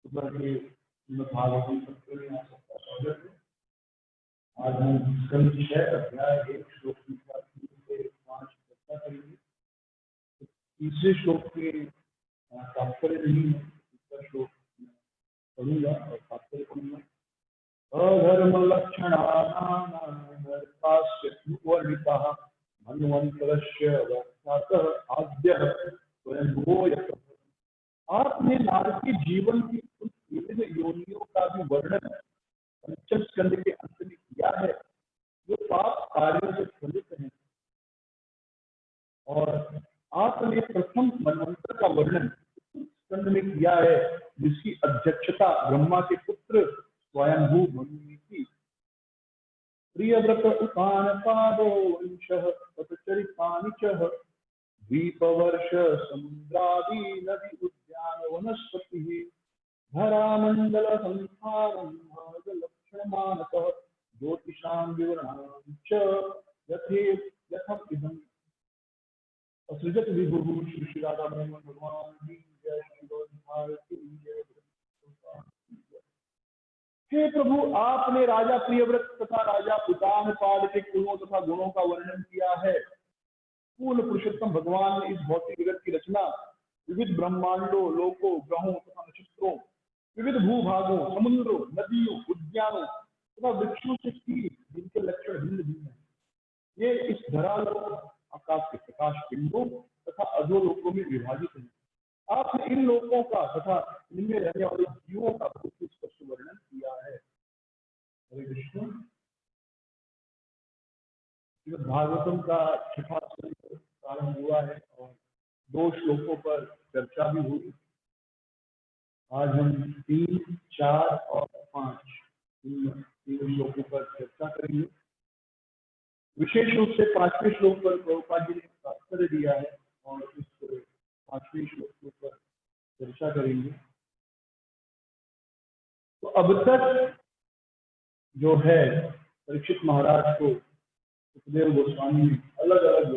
सुबह के भागवत सत्र में आप सबका स्वागत है। आज हम स्कंद 6 अध्याय 1 श्लोक की 3 से 5 चर्चा करेंगे। तो तीसरे श्लोक के तात्पर्य नहीं है, तीसरा श्लोक पढ़ूंगा और तात्पर्य पढ़ूंगा। अधर्म लक्षणानां वर्णितः मन्वन्तरस्य वक्तातः आद्यः स्वयंभुवो यतः। आपने नारद के जीवन की उन विविध योनियों का भी वर्णन पंचम स्कंद के अंत में किया है जो पाप कार्यों से फलित हैं, और आपने प्रथम मनवंतर का वर्णन स्कंद में किया है जिसकी अध्यक्षता ब्रह्मा के पुत्र स्वयंभू मनु ने की। प्रियव्रत उपानपादो वंशः ततचरितानि च द्वीपवर्ष समुद्रादि नदी उद्यान वनस्पति धरामंडल संस्थानम लक्षणमानतः ज्योतिषां विवरणानि च यथम इदं असृजत विभुः। श्री राधा मोहन भगवान की जय। श्री भारती जय। हे प्रभु, आपने राजा प्रियव्रत तथा राजा उतानपाद के कुलों तथा गुणों का वर्णन किया है। पूर्ण पुरुषोत्तम भगवान ने इस भौतिक जगत की रचना विविध ब्रह्मांडों, लोकों, ग्रहों तथा नक्षत्रों, विविध भूभागों, समुद्रों, नदियों, उद्यानों तथा वृक्षों से की, जिनके लक्षण भिन्न भिन्न हैं। ये इस धरालोक, आकाश के प्रकाश पिंडों तथा अधोलोकों में विभाजित है। आपने इन लोकों का तथा इनमें रहने वाले जीवों का बहुत स्पष्ट वर्णन किया है। हरे कृष्ण। भागवतम का छठा प्रारंभ हुआ है और 2 श्लोकों पर चर्चा भी हुई। आज हम 3, 4 और 5 इन 3 श्लोकों पर चर्चा करेंगे। विशेष रूप से 5वें श्लोक पर प्रभुपाद जी ने तात्पर्य दिया है और इस 5वें श्लोक पर चर्चा करेंगे। तो अब तक जो है परीक्षित महाराज को सुखदेव गोस्वामी ने अलग अलग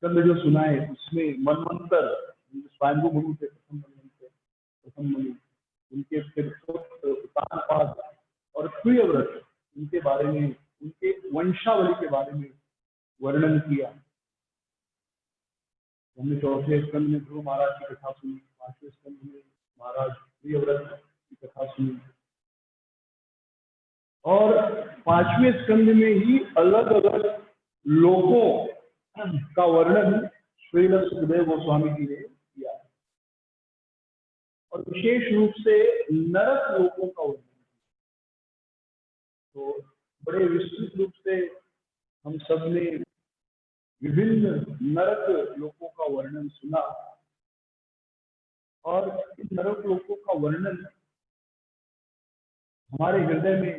स्कंद जो सुनाए, उसमें मनवंतर स्वयंभू मनु थे, प्रथम मनु, उनके फिर उतानपाद और प्रियव्रत, उनके बारे में, उनके वंशावली के बारे में वर्णन किया। हमने 4वें स्कंद में ध्रुव महाराज की कथा सुनी, 5वें स्कंद में महाराज प्रियव्रत की कथा सुनी, और 5वें स्कंद में ही अलग अलग लोकों का वर्णन श्री सुखदेव गोस्वामी जी ने किया है, और विशेष रूप से नरक लोकों का वर्णन। तो बड़े विस्तृत रूप से हम सब ने विभिन्न नरक लोकों का वर्णन सुना, और इन नरक लोकों का वर्णन हमारे हृदय में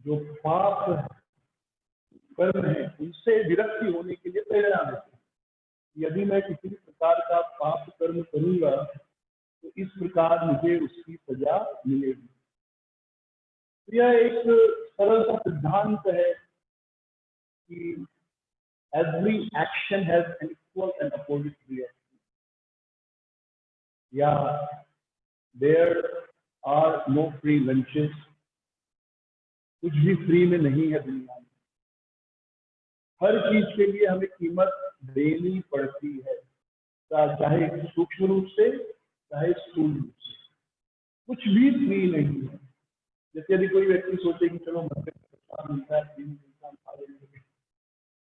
जो पाप कर्म है उनसे विरक्ति होने के लिए प्रेरणा देते हैं। यदि मैं किसी भी प्रकार का पाप कर्म करूंगा तो इस प्रकार मुझे उसकी सजा मिलेगी। यह एक सरल सा सिद्धांत है कि every action has an equal and opposite reaction, या there are no free lunches, कुछ भी फ्री में नहीं है दुनिया में। हर चीज के लिए हमें कीमत देनी पड़ती है, चाहे सूक्ष्म रूप से चाहे स्थूल रूप से, कुछ भी फ्री नहीं है। जैसे यदि कोई व्यक्ति सोचे कि चलो मध्य मिलता है,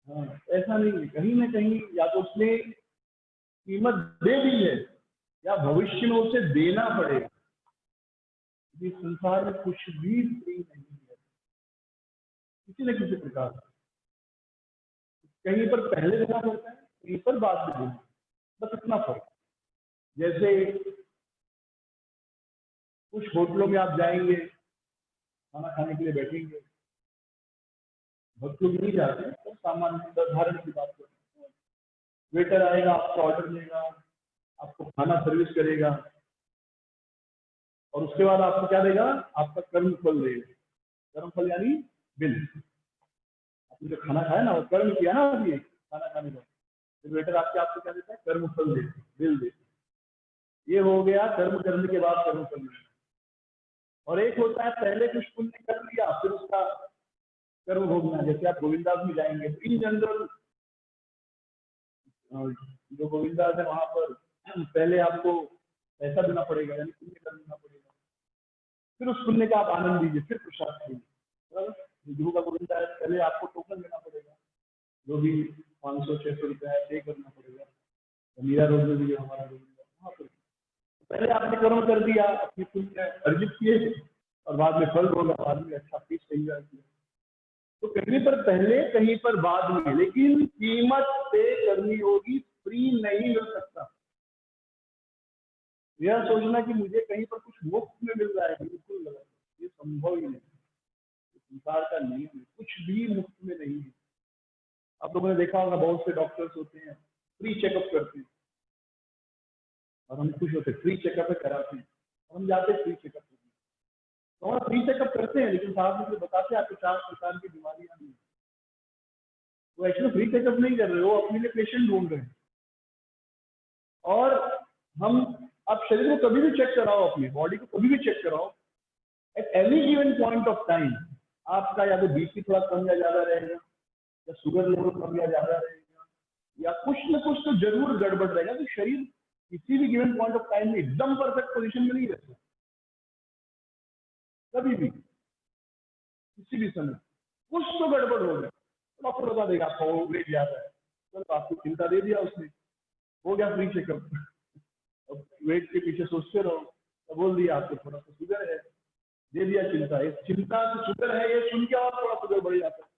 हाँ, ऐसा नहीं है। कहीं ना कहीं या तो उसने कीमत दे दी है या भविष्य में उसे देना पड़ेगा। इस संसार में कुछ भी फ्री नहीं है, किसी न किसी प्रकार। कहीं पर पहले देना पड़ता है, कहीं पर बाद में देना, बस इतना फर्क। जैसे कुछ होटलों में आप जाएंगे, खाना खाने के लिए बैठेंगे, बहुत लोग नहीं जाते, तो सामान्य साधारण की बात करते हैं। वेटर आएगा, आपका ऑर्डर लेगा, आपको खाना सर्विस करेगा, और उसके बाद आपको क्या देगा? आपका कर्म फल देगा। कर्म फल यानी बिल। आपने जो खाना खाया ना, वो कर्म किया ना अभी खाना खाने का, तो वेटर आपको क्या देता है? कर्म फल देते, बिल देते। ये हो गया कर्म करने के बाद कर्म करना। और एक होता है पहले कुछ पुण्य कर लिया फिर उसका कर्म भोगना। जैसे आप गोविंदास में जाएंगे तो इन जनरल जो गोविंदास है वहां पर पहले आपको पैसा देना पड़ेगा, यानी पुण्य कर देना पड़ेगा, फिर उस पुण्य का आप आनंद लीजिए, फिर प्रसाद लीजिए। गुरु का गोविंदा है पहले आपको टोकन देना पड़ेगा, जो भी 500-600 रुपया है पे करना पड़ेगा। मीरा रोड में भी हमारा गोविंदा वहां पर पहले आपने कर्म कर दिया, अपनी पुण्य अर्जित किए और बाद में फल होगा, बाद में अच्छा फीस तैयार किया। तो कहीं पर पहले कहीं पर बाद में, लेकिन कीमत पे करनी होगी, फ्री नहीं मिल सकता। यह सोचना कि मुझे कहीं पर कुछ मुफ्त में मिल रहा है, बिल्कुल गलत, ये संभव ही नहीं। संसार का नियम है, कुछ भी मुफ्त में नहीं है। आप लोगों ने देखा होगा बहुत से डॉक्टर्स होते हैं फ्री चेकअप करते हैं और हम खुश होते हैं, फ्री चेकअप कराते हैं और हम जाते हैं फ्री चेकअप करते हैं। तो हम फ्री चेकअप करते हैं लेकिन साहब मुझे बताते हैं आपको 4 प्रकार की बीमारियां नहीं। वो एक्चुअली फ्री चेकअप नहीं कर रहे, वो अपने लिए पेशेंट ढूंढ रहे हैं। और हम आप शरीर को कभी भी चेक कराओ, अपनी बॉडी को कभी भी चेक कराओ, at any given point of time आपका या तो बीपी थोड़ा कम या ज्यादा रहेगा, या शुगर लेवल कम या ज्यादा रहेगा, या कुछ न कुछ तो जरूर गड़बड़ रहेगा। तो शरीर किसी भी गिवन पॉइंट ऑफ टाइम में एकदम परफेक्ट पोजीशन में नहीं रहता, कभी भी किसी भी समय कुछ तो गड़बड़ हो गया। डॉक्टर बता देगा आपको वेट ज्यादा है, चलो आपको चिंता दे दिया उसने, हो गया फ्री चेकअप। अब वेट के पीछे सोचते रहो, तो बोल दिया आपको थोड़ा सा शुगर है, दे दिया चिंता। इस चिंता से शुगर है ये सुन के और थोड़ा शुगर बढ़ जाता है,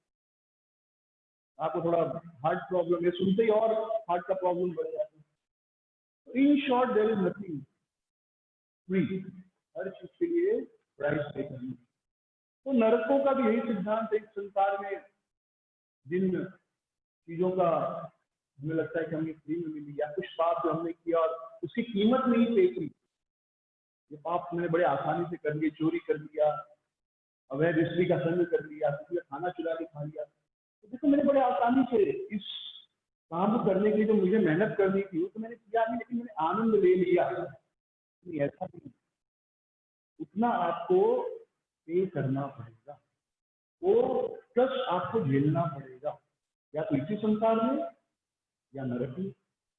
आपको थोड़ा हार्ट प्रॉब्लम है सुनते ही और हार्ट का प्रॉब्लम बढ़ जाता है। In short there is nothing free, हर चीज के लिए प्राइस पे करनी। तो नरकों का भी यही सिद्धांत है। संसार में जिन चीजों का हमें लगता है कि हमें फ्री में मिली, या कुछ पाप जो हमने किया और उसकी कीमत नहीं पे की, ये पाप मैंने बड़े आसानी से कर लिए, चोरी कर लिया, अवैध स्त्री का संग कर लिया, किसी का खाना चुरा के खा लिया, तो देखो मैंने बड़े आसानी से इस काम को करने के लिए जो मुझे मेहनत करनी थी वो तो मैंने किया नहीं, लेकिन मैंने आनंद ले लिया। नहीं, ऐसा नहीं, उतना आपको पे करना पड़ेगा, वो प्लस आपको झेलना पड़ेगा, या तो इसी संसार में या नरक में,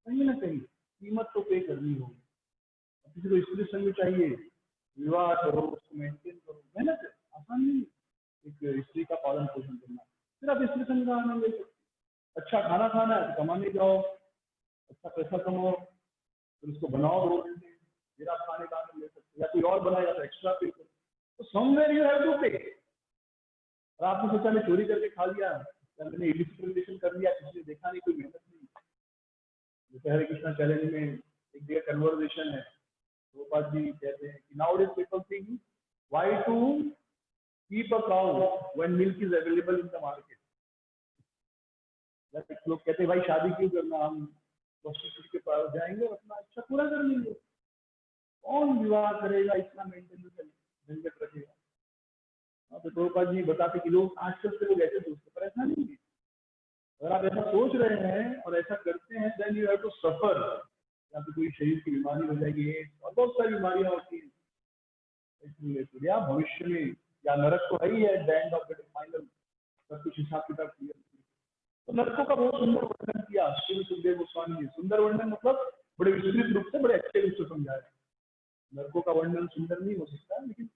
कहीं ना कहीं कीमत तो पे करनी होगी। किसी को स्त्री संग चाहिए, विवाह करो, उसको मेंटेन करो, मेहनत है, आसान नहीं एक स्त्री का पालन पोषण करना। फिर आप स्त्री संग का आनंद ले सकते। अच्छा खाना खाना है तो कमाने जाओ, अच्छा पैसा कमाओ, फिर उसको बनाओ 2 घंटे, फिर आप खाने का आनंद ले सकते, या कोई और बनाएगा तो एक्स्ट्रा पे करो। तो समवेयर यू हैव टू पे। और आपने सोचा मैं चोरी करके खा लिया, या मैंने इलिसिट रिलेशन कर लिया, किसी ने देखा नहीं, कोई मेहनत नहीं। जैसे हरे कृष्णा चैलेंज में एक जगह कन्वर्सेशन है, गोपाल जी कहते हैं कि now people think why to keep a cow when milk is available in the market. लोग कहते हैं भाई शादी क्यों करना, हम प्रोस्टिट्यूट के पास जाएंगे और अपना अच्छा पूरा कर लेंगे, कौन विवाह करेगा, इतना मेंटेनेंस झंझट रखेगा। तो गोपाल जी बताते कि लोग आजकल से लोग ऐसे सोचते, पर ऐसा नहीं है। अगर आप ऐसा सोच रहे हैं और ऐसा करते हैं, then you have to suffer. या तो कोई शरीर की बीमारी हो जाएगी और बहुत सारी बीमारियां होती हैं, या भविष्य में या नरक तो है ही है, एंड ऑफ द फाइनल सब कुछ हिसाब किताब क्लियर। तो नरकों का बहुत सुंदर वर्णन किया श्री सुखदेव गोस्वामी ने। सुंदर वर्णन मतलब बड़े विस्तृत रूप से, बड़े अच्छे रूप से समझाया। नरकों का वर्णन सुंदर नहीं हो सकता, लेकिन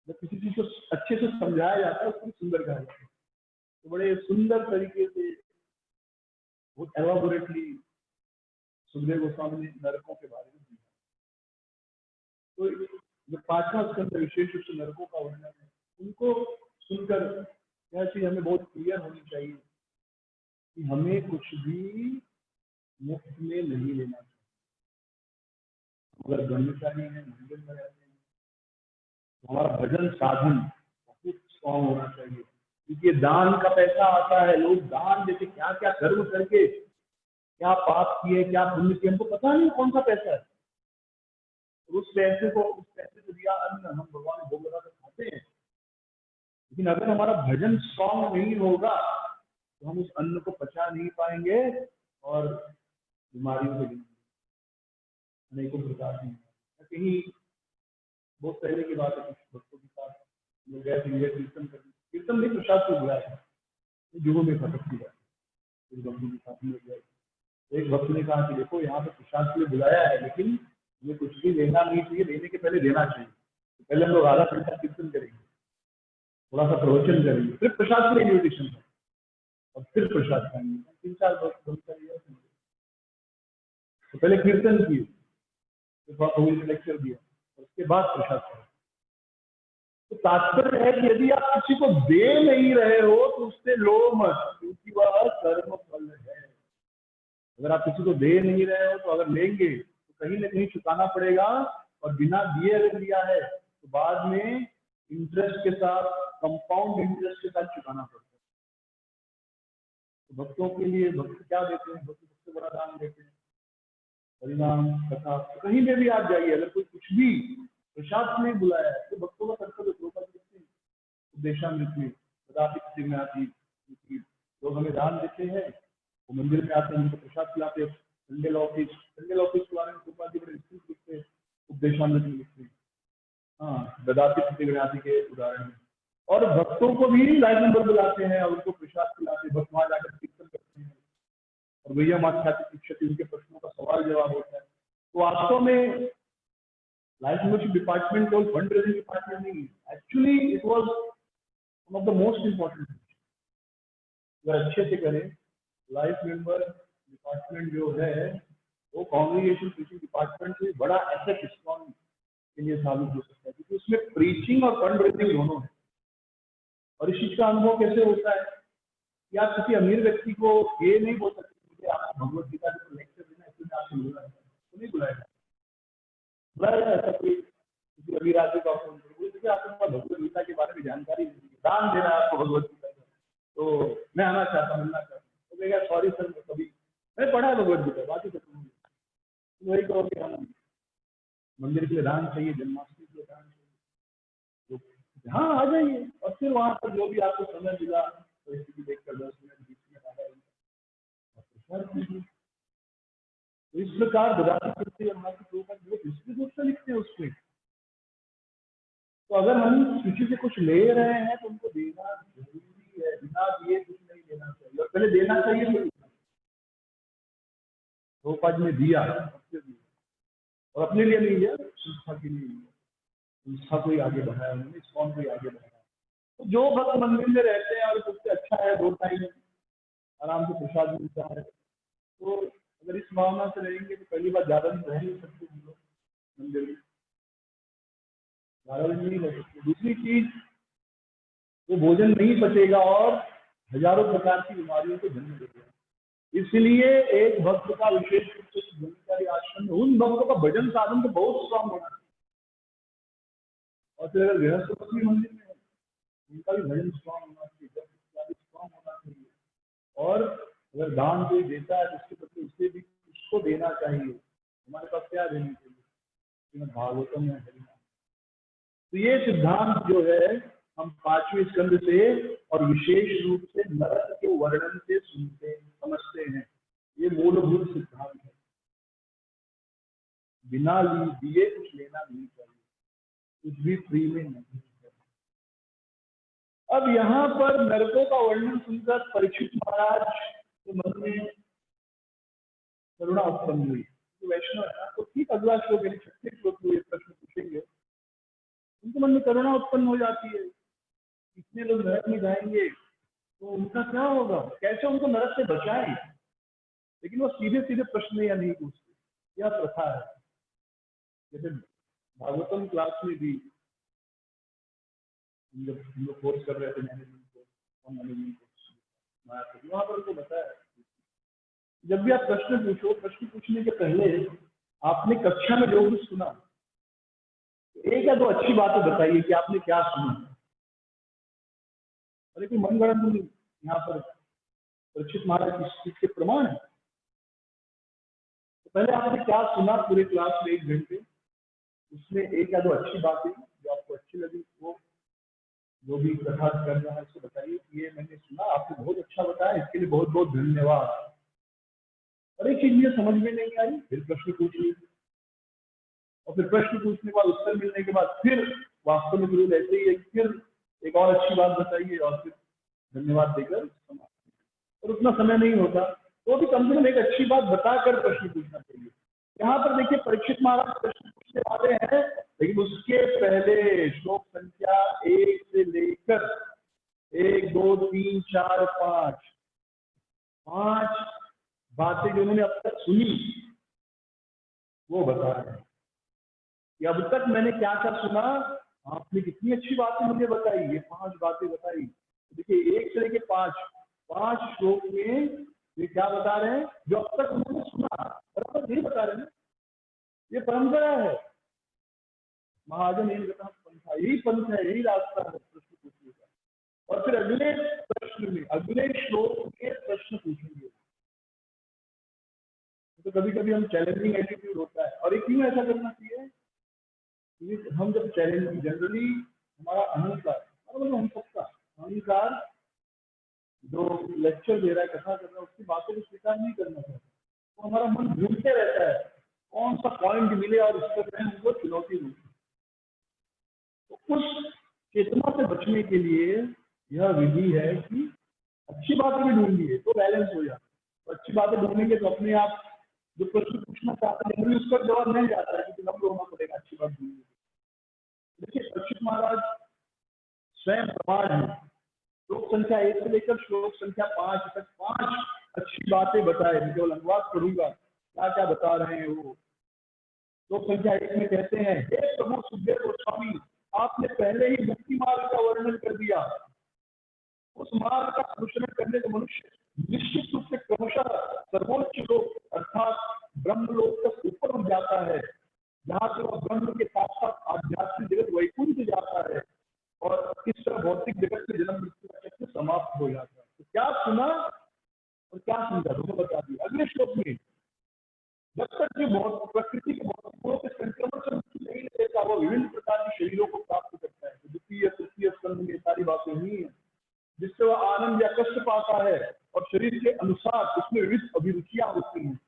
जब किसी चीज को अच्छे से समझाया जाता है उसको सुंदर कहा जाता है। तो बड़े सुंदर तरीके से, बहुत एलाबोरेटली सुखदेव गोस्वामी ने नरकों के बारे में दिया। तो जो 5वां स्कंद विशेष रूप से नरकों का वर्णन है, उनको सुनकर यह चीज हमें बहुत क्लियर होनी चाहिए कि हमें कुछ भी मुफ्त में नहीं लेना चाहिए। अगर ब्रह्मचारी है, मंदिर में रहते हैं, तो हमारा भजन साधन बहुत स्ट्रॉन्ग होना चाहिए, क्योंकि दान का पैसा आता है। लोग दान देते, क्या क्या कर्म करके क्या पाप किए, क्या पुण्य किए, हमको पता नहीं कौन सा पैसा है। उस पैसे से दिया अन्न हम भगवान भोग लगा कर खाते हैं, लेकिन अगर हमारा भजन स्ट्रॉन्ग नहीं होगा तो हम उस अन्न को पचा नहीं पाएंगे और बीमारियों से अनेकों प्रकार की कहीं बहुत पहले की बात है, कुछ भक्तों के साथ लोग गए थे कीर्तन करने, कीर्तन नहीं प्रसाद को बुलाया, जुगों में खटक की बात, एक भक्तों के साथ लोग गए। एक भक्त ने कहा कि देखो यहाँ पे प्रसाद के लिए बुलाया है, लेकिन ये कुछ भी लेना नहीं चाहिए, लेने के पहले देना चाहिए। तो पहले हम लोग आधा घंटा कीर्तन करेंगे, थोड़ा सा प्रवचन करेंगे, फिर प्रसाद के लिए इन्विटेशन है और फिर प्रसाद खाएंगे। 3-4 भक्त तो पहले कीर्तन किए, फिर लेक्चर दिया, उसके बाद प्रसाद खाया। तो तात्पर्य है कि यदि आप किसी को दे नहीं रहे हो तो उससे लो मत, क्योंकि वह कर्म फल है। अगर आप किसी को दे नहीं रहे हो तो अगर लेंगे तो कहीं ना कहीं चुकाना पड़ेगा, और बिना दिए अगर लिया है तो बाद में इंटरेस्ट के साथ, कंपाउंड इंटरेस्ट के साथ चुकाना पड़ता है। तो भक्तों के लिए भक्त क्या देते हैं? भक्त सबसे बड़ा दान देते हैं, परिणाम कथा। तो कहीं पे भी आप जाइए, अगर कोई कुछ भी प्रसाद में बुलाया है तो भक्तों का कर्तव्य उपदेशामृत में लोग हमें दान देते हैं, वो मंदिर में आते हैं, उनको प्रसाद खिलाते हैं। संडे ऑफिस के बारे में कृपा जी बड़े विस्तृत लिखते हैं, उपदेशामृत में लिखते हैं। हाँ, ददाति प्रतिगृहाति के उदाहरण में। और भक्तों को भी लाइव नंबर बुलाते हैं और उनको प्रसाद खिलाते हैं, भक्त वहां जाकर कीर्तन करते हैं और भैया माख्याति शिक्षक उनके प्रश्नों का सवाल जवाब होता है। तो वास्तव में लाइफ मेंबरशिप डिपार्टमेंट केवल फंड रेजिंग डिपार्टमेंट नहीं है, actually it was one of the most important. अगर अच्छे से करें, लाइफ मेंबर डिपार्टमेंट जो है वो कांग्रीगेशन प्रीचिंग डिपार्टमेंट से बड़ा एसेट इस्कॉन के लिए साबित हो सकता है, क्योंकि उसमें प्रीचिंग और फंड रेजिंग दोनों है। और इस चीज का अनुभव कैसे होता है कि आप किसी अमीर व्यक्ति को ये नहीं बोल सकते कि आपको भगवत गीता के लेक्चर देना, इसलिए आपसे बुलाया तो नहीं बुलाया बुलाया ऐसा कोई किसी अमीर आदमी का फोन करो, आपको भगवत गीता के बारे में जानकारी नहीं, दान देना है आपको भगवत गीता का, तो मैं आना चाहता, मिलना चाहता हूँ, तो कहेगा सॉरी सर, कभी मैं पढ़ा है भगवत गीता, बात ही खत्म होगी। वही कहो कि हम मंदिर के लिए दान चाहिए, जन्माष्टमी के लिए दान चाहिए, तो हाँ आ जाइए। और फिर वहां पर जो भी आपको समय मिला परिस्थिति देखकर 10 मिनट 20 मिनट आधा घंटा, तो इस प्रकार बदाती करते विस्तृत रूप से लिखते हैं उसमें। तो अगर हम किसी से कुछ ले रहे हैं तो उनको देना जरूरी है, बिना दिए कुछ नहीं देना चाहिए, और पहले देना चाहिए तो पद में दिया और अपने लिए नहीं लिया, संस्था के लिए लिया, संस्था को ही आगे बढ़ाया उन्होंने, इस कौन को ही आगे बढ़ाया। तो जो भक्त मंदिर में रहते हैं और सबसे अच्छा है 2 टाइम आराम से प्रसाद मिलता है, तो अगर इस भावना से रहेंगे तो पहली बार ज्यादा दिन रह नहीं सकते हम लोग मंदिर में, ज्यादा दिन नहीं रह सकते। दूसरी चीज, वो भोजन नहीं पचेगा और हजारों प्रकार की बीमारियों को जन्म देगा। इसलिए एक भक्त का विशेष रूप से ब्रह्मचारी आश्रम में उन भक्तों का भजन साधन तो बहुत स्ट्रांग होना चाहिए, और फिर अगर गृहस्थ पत्नी मंदिर में है उनका भी भजन स्ट्रांग होना चाहिए, स्ट्रांग होना चाहिए। और अगर दान कोई देता है तो उसके प्रति उसे भी उसको देना चाहिए, हमारे पास क्या देना चाहिए, भागवतम है हरिनाम। तो ये सिद्धांत जो है हम 5वें स्कंद से और विशेष रूप से नरक के वर्णन से सुनते समझते हैं, ये मूलभूत सिद्धांत है। बिना दिए कुछ लेना नहीं चाहिए, कुछ भी फ्री में नहीं है। अब यहाँ पर नरकों का वर्णन सुनकर परीक्षित महाराज के मन में करुणा उत्पन्न हुई। तो वैष्णव है ना, तो ठीक अगला श्लोक यानी 36 श्लोक में प्रश्न पूछेंगे, उनके मन में करुणा उत्पन्न हो जाती है, इतने लोग नरक में जाएंगे तो उनका क्या होगा, कैसे उनको नरक से बचाएं। लेकिन वो सीधे सीधे प्रश्न या नहीं पूछते, यह प्रथा है। जैसे भागवतम क्लास में भी जब हम लोग कोर्स कर रहे थे मैनेजमेंट कोर्स, वहां पर उनको बताया जब भी आप प्रश्न पूछो, प्रश्न पूछने के पहले आपने कक्षा में जो कुछ सुना, एक या दो अच्छी बातें बताइए कि आपने क्या सुना। अरे कोई मनगढ़ंत यहाँ पर परीक्षित महाराज इस चीज के प्रमाण है। तो पहले आपने क्या सुना पूरे क्लास में 1 घंटे, उसमें एक या दो अच्छी बातें जो आपको अच्छी लगी, वो जो भी कथा कर रहा है उसको बताइए कि ये मैंने सुना, आपको बहुत अच्छा बताया, इसके लिए बहुत बहुत धन्यवाद। और एक चीज मुझे समझ में नहीं आई, फिर प्रश्न पूछ लीजिए। और फिर प्रश्न पूछने के बाद उत्तर मिलने के बाद फिर वास्तव में गुरु ऐसे ही है, फिर एक और अच्छी बात बताइए और फिर धन्यवाद देकर समाप्त। और उतना समय नहीं होता तो भी कम से कम एक अच्छी बात बताकर प्रश्न पूछना चाहिए। यहाँ पर देखिए परीक्षित महाराज प्रश्न पूछने वाले हैं, लेकिन उसके पहले श्लोक संख्या 1 से लेकर 1 2 3 4 5 बातें जो उन्होंने अब तक सुनी वो बता रहे हैं कि अब तक मैंने क्या क्या सुना, आपने कितनी अच्छी बातें मुझे बताई, ये 5 बातें बताई। देखिए 1 से लेके 5 श्लोक में ये क्या बता रहे हैं, जो अब तक उन्होंने सुना बराबर यही बता रहे हैं। ये परंपरा है, महाजन यही बता पंथा, यही पंथ है, यही रास्ता है प्रश्न पूछने का। और फिर अगले प्रश्न में अगले श्लोक में प्रश्न पूछेंगे। तो कभी कभी हम चैलेंजिंग एटीट्यूड होता है, और एक क्यों ऐसा करना चाहिए, हम जब चैलेंजिंग जनरली हमारा अहंकार, मतलब हम सबका अहंकार जो लेक्चर दे रहा है, कथा कर रहा है, उसकी बातों को स्वीकार नहीं करना चाहता, तो हमारा मन ढूंढते रहता है कौन सा पॉइंट मिले और उस पर उनको चुनौती दूँ। तो उस चेतना से बचने के लिए यह विधि है कि अच्छी बातें भी ढूंढिए तो बैलेंस हो जाता है। तो अच्छी बातें ढूंढेंगे तो अपने आप जो प्रश्न पूछना चाहते हैं जनरली उसका जवाब नहीं जाता है, क्योंकि नम्र होना पड़ेगा अच्छी बात ढूंढने। देखिए परीक्षित महाराज स्वयं प्रमाण है, श्लोक संख्या 1 से लेकर श्लोक संख्या 5 तक 5 अच्छी बातें बताए। मैं केवल अनुवाद करूंगा क्या क्या बता रहे हैं वो। श्लोक संख्या 1 में कहते हैं, हे प्रभु सुखदेव गोस्वामी, आपने पहले ही मुक्ति मार्ग का वर्णन कर दिया। उस मार्ग का अनुसरण करने से मनुष्य निश्चित रूप से क्रमशः सर्वोच्च लोक अर्थात ब्रह्म लोक तक ऊपर उठ जाता है, जहाँ से वह ब्रह्म के साथ साथ आध्यात्मिक जगत वैकुंठ जाता है, और इस तरह भौतिक जगत में जन्म मृत्यु का चक्र समाप्त हो जाता है। तो क्या सुना और क्या समझा दोनों बता दिया। अगले श्लोक में जब तक जो बहुत प्रकृति के भौतिक गुणों के संक्रमण से मुक्ति नहीं लेता, वो विभिन्न प्रकार के शरीरों को प्राप्त करता है। तो द्वितीय तृतीय स्कंध में सारी बातें हुई हैं, जिससे वह आनंद या कष्ट पाता है, और शरीर के अनुसार उसमें विविध अभिरुचियां होती हैं।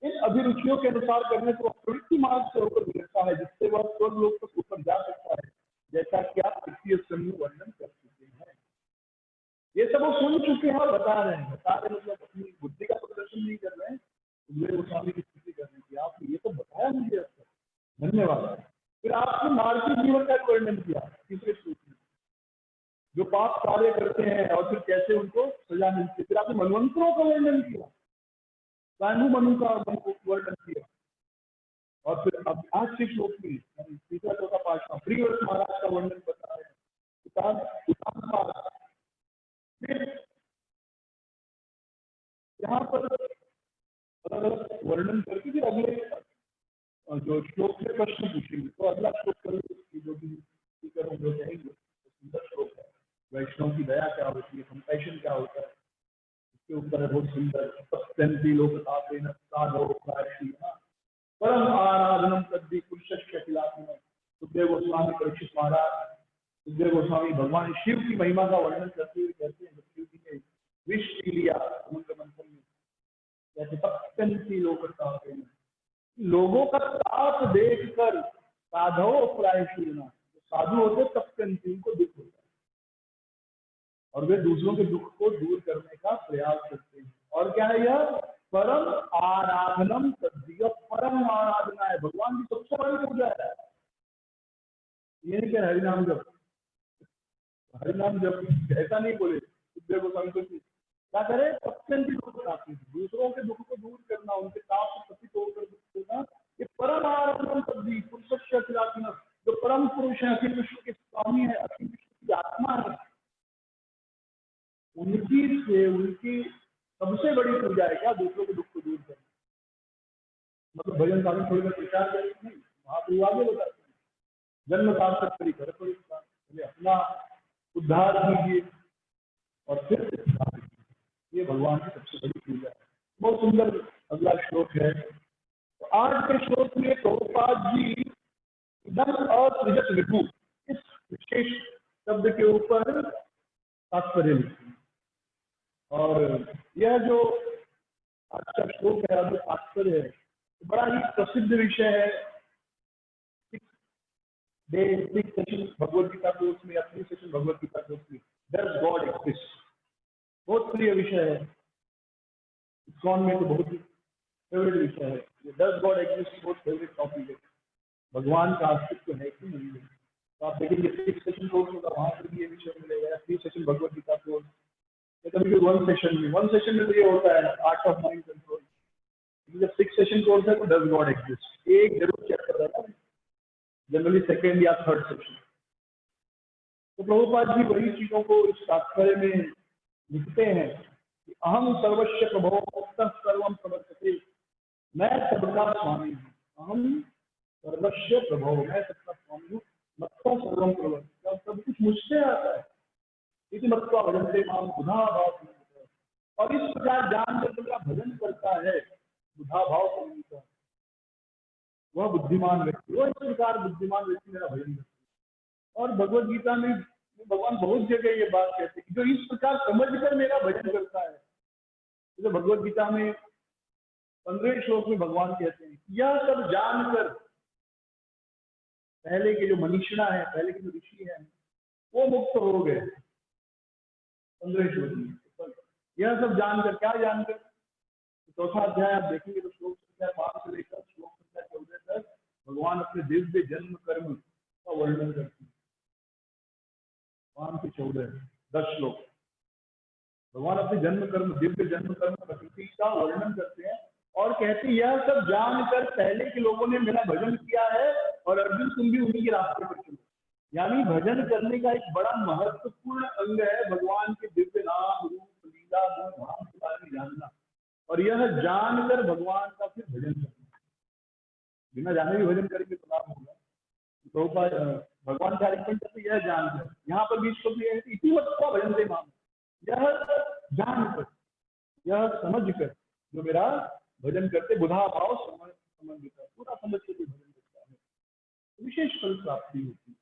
इन अभिरुचियों के अनुसार करने से वह प्रवृत्ति मार्ग से होकर गुजरता है, जिससे वह स्वर्ग लोक तक ऊपर जा सकता है, जैसा कि आप तृतीय स्कंध में वर्णन कर चुके हैं। ये सब वो सुन चुके हैं और बता रहे हैं मतलब अपनी बुद्धि का प्रदर्शन नहीं कर रहे हैं, सुखदेव गोस्वामी की स्तुति कर रहे हैं कि आपने ये तो बताया मुझे अब तक, धन्यवाद। फिर आपने मार्गी जीवन का वर्णन किया तीसरे श्लोक में, जो पाप कार्य करते हैं और फिर कैसे उनको सजा मिलती है। फिर आपने मनवंतरों का वर्णन किया, स्वयं मनु का वर्णन किया, और फिर अब आज के श्लोक में तीसरा चौथा पांचवा प्रियव्रत महाराज का वर्णन बता रहे हैं। फिर यहाँ पर अलग अलग वर्णन करके फिर अगले जो श्लोक से प्रश्न पूछेंगे। तो अगला श्लोक कल जो भी स्पीकर हम लोग कहेंगे सुंदर श्लोक है, वैष्णव की दया क्या होती है, कंपैशन क्या होता है, इसके ऊपर है बहुत सुंदर। सत्यंती लोकतापेन साधो प्रायश्चित्तः परम आराधनम तद्धि पुरुषस्य अखिलात्मनः। सुखदेव गोस्वामी परीक्षित महाराज, सुखदेव गोस्वामी भगवान शिव की महिमा का वर्णन करते हुए कहते हैं, शिव जी ने विष पी लिया समुद्र मंथन में, जैसे सत्यंती लोकतापेन, लोगों का ताप देखकर साधो प्रायश्चित्तः, साधु होते सत्यंती, उनको दुख होता है और वे दूसरों के दुख को दूर करने का प्रयास करते हैं। और क्या है यह परम आराधनम तद्धि, परम आराधना है, भगवान की सबसे बड़ी पूजा है। ये नहीं क्या हरिनाम जप, हरिनाम जप ऐसा नहीं बोले सुखदेव गोस्वामी को, क्या करे सत्यंती लोकतापेन, दूसरों के दुख को दूर करना, उनके ताप को पतित होकर दुख देना, ये परम आराधनम तद्धि पुरुषस्य अखिलात्मनः, जो परम पुरुष है, अखिल विश्व के स्वामी है, अखिल विश्व की आत्मा है, उनकी सबसे बड़ी पूजा है क्या दूसरों के दुख को दूर करना। मतलब भजन साधन थोड़ी बहुत प्रचार करें नहीं, महाप्रभु आगे बताते हैं जन्म सार्थक करी कर पहले अपना उद्धार कीजिए और फिर ये भगवान की सबसे बड़ी पूजा है। बहुत सुंदर अगला श्लोक है। तो आज के श्लोक में प्रभुपाद जी इदम असृजत विभु इस विशेष शब्द के ऊपर तात्पर्य लिखते हैं, और यह जो आज का श्लोक है, जो तात्पर्य है, बड़ा ही प्रसिद्ध विषय है day 6 session Bhagavad Gita course में या 3 सेशन भगवद गीता कोर्स में, डज गॉड एग्जिस्ट, बहुत प्रिय विषय है, इस्कॉन में तो बहुत ही फेवरेट विषय है, डज गॉड एग्जिस्ट बहुत फेवरेट टॉपिक है, भगवान का अस्तित्व है कि नहीं है। तो आप देखेंगे 6 सेशन कोर्स होगा, वहां पर भी ये विषय मिलेगा, 3 सेशन भगवद गीता कोर्स, कभी 1 सेशन में तो ये होता है आर्ट ऑफ माइंड कंट्रोल। जब 6 सेशन कोर्स है तो डज गॉड एग्जिस्ट एक जरूर चैप्टर रहता है, जनरली सेकेंड या थर्ड सेशन। तो प्रभुपाद जी वही चीजों को इस तात्पर्य में लिखते हैं कि अहम सर्वस्व प्रभो मुक्तः सर्वं प्रवर्तते, मैं सबका स्वामी हूँ, अहम सर्वस्व प्रभो, मैं सबका स्वामी हूँ, मत्वा सर्वं प्रवर्तते, सब कुछ मुझसे आता है, इति मत्वा भजन्ते मां बुधा भाव, और इस प्रकार जानकर मेरा भजन करता है बुधा भाव संगीता, वह बुद्धिमान व्यक्ति, वह इस प्रकार बुद्धिमान व्यक्ति मेरा भजन करता है। और भगवद गीता में भगवान बहुत जगह ये बात कहते हैं, जो इस प्रकार समझकर मेरा भजन करता है। तो भगवद गीता में 15वें श्लोक में भगवान कहते हैं यह सब जानकर, पहले के जो मनीषिणा है, पहले के जो ऋषि है, वो मुक्त हो गए। 15वें श्लोक में यह सब जानकर, क्या जानकर, चौथा अध्याय आप देखेंगे तो श्लोक संख्या 5 से लेकर श्लोक संख्या 14 तक भगवान अपने दिव्य जन्म कर्म का वर्णन करते हैं। 5 से 14 10 श्लोक भगवान अपने जन्म कर्म, दिव्य जन्म कर्म, प्रकृति का वर्णन करते हैं और कहते हैं यह सब जानकर पहले के लोगों ने मेरा भजन किया है और अर्जुन तुम भी उन्हीं के रास्ते पर चलो। यानी भजन करने का एक बड़ा महत्वपूर्ण अंग है भगवान के दिव्य नाम, रूप, लीला, गुण, धाम के बारे में जानना, और यह जानकर भगवान का फिर भजन करना। बिना जाने भी भजन करेंगे तो लाभ होगा। तो भगवान का रिकमेंड करते यह जानकर, यहाँ पर बीच को है इसी वक्त का भजन से मांग, यह जानकर, यह समझकर जो मेरा भजन करते, बुधा भाव समझ पूरा समझ के भजन करता है, विशेष फल प्राप्ति होती है।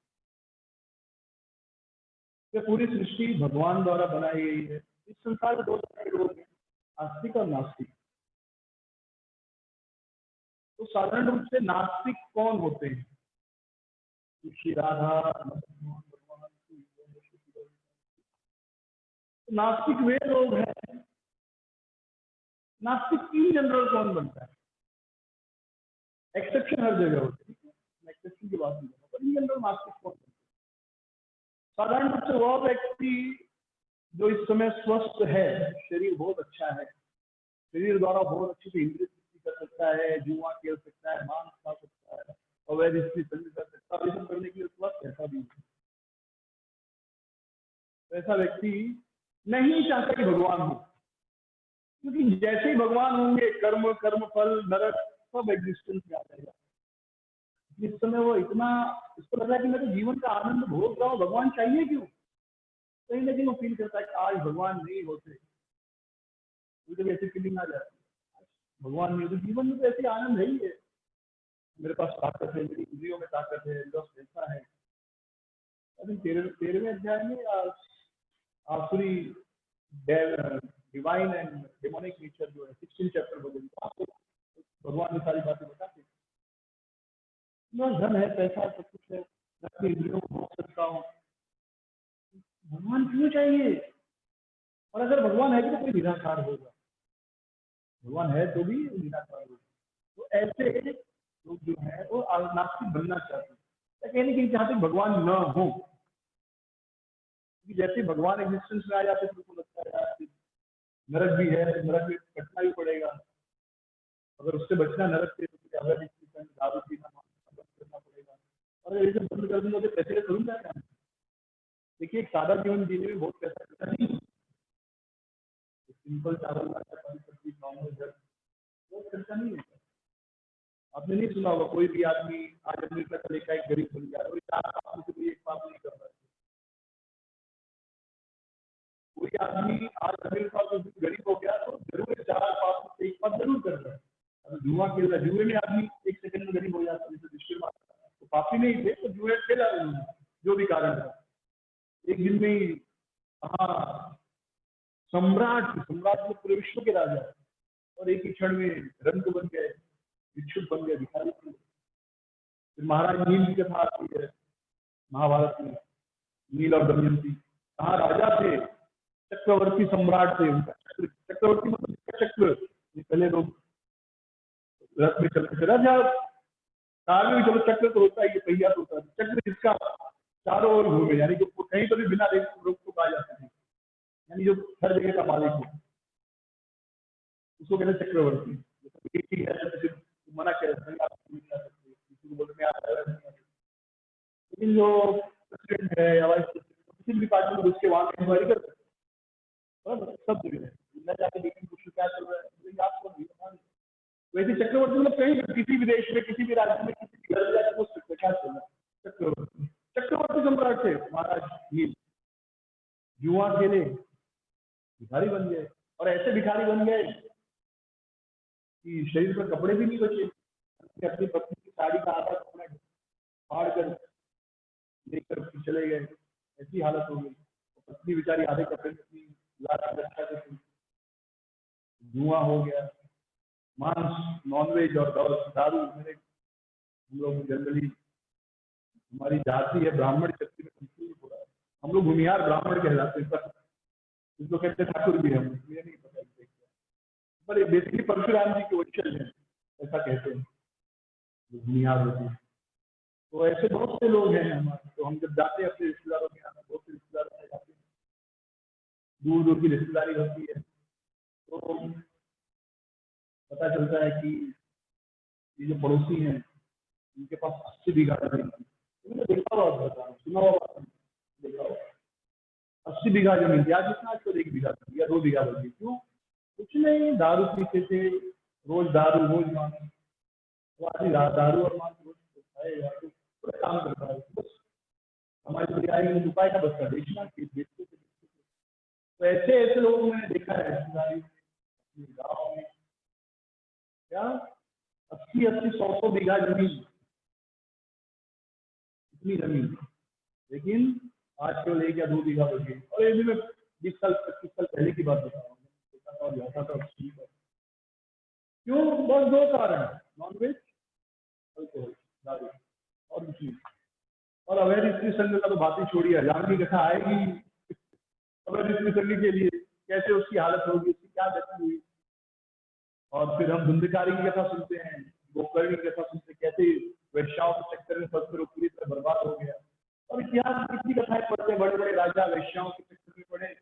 यह पूरी सृष्टि भगवान द्वारा बनाई गई है। इस संसार में 2 तरह के लोग हैं, आस्तिक और नास्तिक। तो साधारण रूप से नास्तिक कौन होते हैं? श्री राधा, भगवान, नास्तिक वे लोग हैं। नास्तिक इन जनरल कौन बनता है? एक्सेप्शन हर जगह होते हैं, एक्सेप्शन की बात नहीं कर रहा, पर इन जनरल नास्तिक कौन बनता है? साधारण रूप से वह व्यक्ति जो इस समय स्वस्थ है, शरीर बहुत अच्छा है, शरीर द्वारा बहुत अच्छे से इंद्रिय कर सकता है, जुआ खेल सकता है, मांस खा सकता है, अवैध स्त्री संग कर सकता है, ये करने के लिए स्वस्थ ऐसा भी है। ऐसा व्यक्ति नहीं चाहता कि भगवान हो, क्योंकि जैसे ही भगवान होंगे कर्म, कर्म फल, नरक सब एग्जिस्टेंस में आ जाएगा। इस समय वो इतना इसको लग रहा है कि मैं तो जीवन का आनंद भोग रहा हूँ, भगवान चाहिए क्यों? कहीं ना कहीं वो फील करता है कि आज भगवान नहीं होते, मुझे ऐसी फीलिंग आ जाती है, भगवान नहीं तो जीवन में तो ऐसे आनंद है ही है, मेरे पास ताकत है, मेरी इंद्रियों में ताकत है, लस्ट ऐसा है। अभी 13वें अध्याय में आसुरी डिवाइन एंड डेमोनिक नेचर जो है 16 चैप्टर भगवान ने सारी बातें बताते हैं। धन है, पैसा, सब कुछ है, मैं अपनी इंद्रियों को भोग सकता हूँ, भगवान क्यों चाहिए? और अगर भगवान है तो कोई निराकार होगा, भगवान है तो भी निराकार होगा। तो ऐसे लोग जो है वो नास्तिक बनना चाहते हैं, कहने की चाहते भगवान न हो, क्योंकि जैसे भगवान एग्जिस्टेंस में आ जाते हैं तो लगता है यार नरक भी है, नरक में कटना भी पड़ेगा, अगर उससे बचना नरक से तो अगर दारू पीना करना पड़ेगा, और अगर ये सब बंद कर दूंगा तो पैसे करूंगा क्या? देखिए एक सादा जीवन जीने में बहुत पैसा खर्चा नहीं, सिंपल चावल सब्जी नॉर्मल घर बहुत खर्चा नहीं है। आपने नहीं सुना होगा कोई भी आदमी आज अमेरिका का लेकर एक गरीब बन गया, कोई एक पाप नहीं कर रहा है। कोई आदमी आज अमेरिका का गरीब हो गया तो जरूर 4 पाप से एक पाप जरूर कर रहा है। अगर जुआ खेल रहा है, जुए में आदमी 1 सेकंड में गरीब हो जाता है, तो पापी नहीं थे तो जुए खेला जो भी कारण था, एक दिन में ही सम्राट में पूरे विश्व के राजा, और एक ही क्षण में रंग बन गए, भिक्षुक बन गए, भिखारी बन गए। फिर महाराज नील की कथा आती है, महाभारत में नील और दमयंती, कहाँ राजा थे, चक्रवर्ती सम्राट थे, उनका चक्र, चक्रवर्ती मतलब चक्र, ये पहले लोग रथ में चलते थे, रथ या कार में भी चलो चक्र तो होता है, ये पहिया तो होता है, चक्र जिसका चारों ओर घूमे, यानी कि कहीं पर भी बिना रोक टोक आ जाते थे, यानी जो हर जगह का मालिक हो, उसको कहते हैं चक्रवर्ती। एक ही है मना कर किसी को बोलने आता है, लेकिन जो प्रेसिडेंट है या वाइस प्रेसिडेंट किसी भी पार्टी में उसके वहां इंक्वायरी कर सकते हैं, सब जगह है, जाके देखें कुछ क्या चल रहा है, आपको नहीं पता। वैसे चक्रवर्ती मतलब कहीं किसी भी देश में, किसी भी राज्य में, किसी भी घर में जाकर पूछ सकते क्या चल रहा है, चक्रवर्ती। चक्रवर्ती सम्राट थे महाराज नील, जुआ खेले, भिखारी बन गए, और ऐसे भिखारी बन गए कि शरीर पर कपड़े भी नहीं बचे, अपनी पत्नी की साड़ी का आधा कपड़ा फाड़ कर लेकर चले गए, ऐसी हालत हो गई। पत्नी बेचारी आधे कपड़े में थी, रक्षा करती, जुआ हो गया, मांस, नॉनवेज और दारू। मेरे हम लोग जनरली, हमारी जाति है ब्राह्मण शक्ति में कंफ्यूज हो रहा है, हम लोग भूमिहार ब्राह्मण कहलाते हैं, जिसको कहते ठाकुर भी हम, मुझे नहीं पता पर ये बेसिकली परशुराम जी के वंशज हैं, ऐसा कहते हैं भूमिहार होती है। तो ऐसे बहुत से लोग हैं हमारे, तो हम जब जाते हैं अपने रिश्तेदारों के यहाँ, बहुत से रिश्तेदारों के जाते हैं, दूर दूर की रिश्तेदारी होती है, तो पता चलता है कि ये जो पड़ोसी हैं उनके पास 80 बीघा जमीन, मैंने देखा हुआ बता, सुना हुआ, देखा हुआ 80 बीघा जमीन थी, आज जितना आजकल 1 बीघा या 2 बीघा बची। क्यों? कुछ नहीं, दारू पीते थे, रोज दारू, रोज मांस, तो आदमी दारू और मांस रोज खाएगा तो पूरा काम करता है, बस हमारी परिवार उपाय का बच्चा बेचना, बेचते थे। तो ऐसे ऐसे लोगों ने देखा है रिश्तेदारी गाँव में, क्या 80-80, 100 बीघा जमीन, इतनी जमीन, लेकिन आज केवल 1 या 2 बीघा बच गई। और ये भी मैं 20 साल 25 साल पहले की बात बता रहा हूँ, और जाता था क्यों? बस 2 कारण, नॉनवेज, अल्कोहल, दारू, और कुछ नहीं। और अवैध स्त्री संघ का तो बात ही छोड़िए, हजाम की कथा आएगी अवैध स्त्री संघ के लिए, कैसे उसकी हालत होगी, उसकी क्या गति हुई। और फिर हम धुंधकारी की कथा सुनते हैं, गोकर्णी की कथा सुनते हैं, कैसे वैश्याओं के चक्कर में फंसकर पूरी तरह बर्बाद हो गया। और इतिहास में कितनी कथाएं पढ़ते, बड़े बड़े राजा वैश्याओं के चक्कर में पड़े,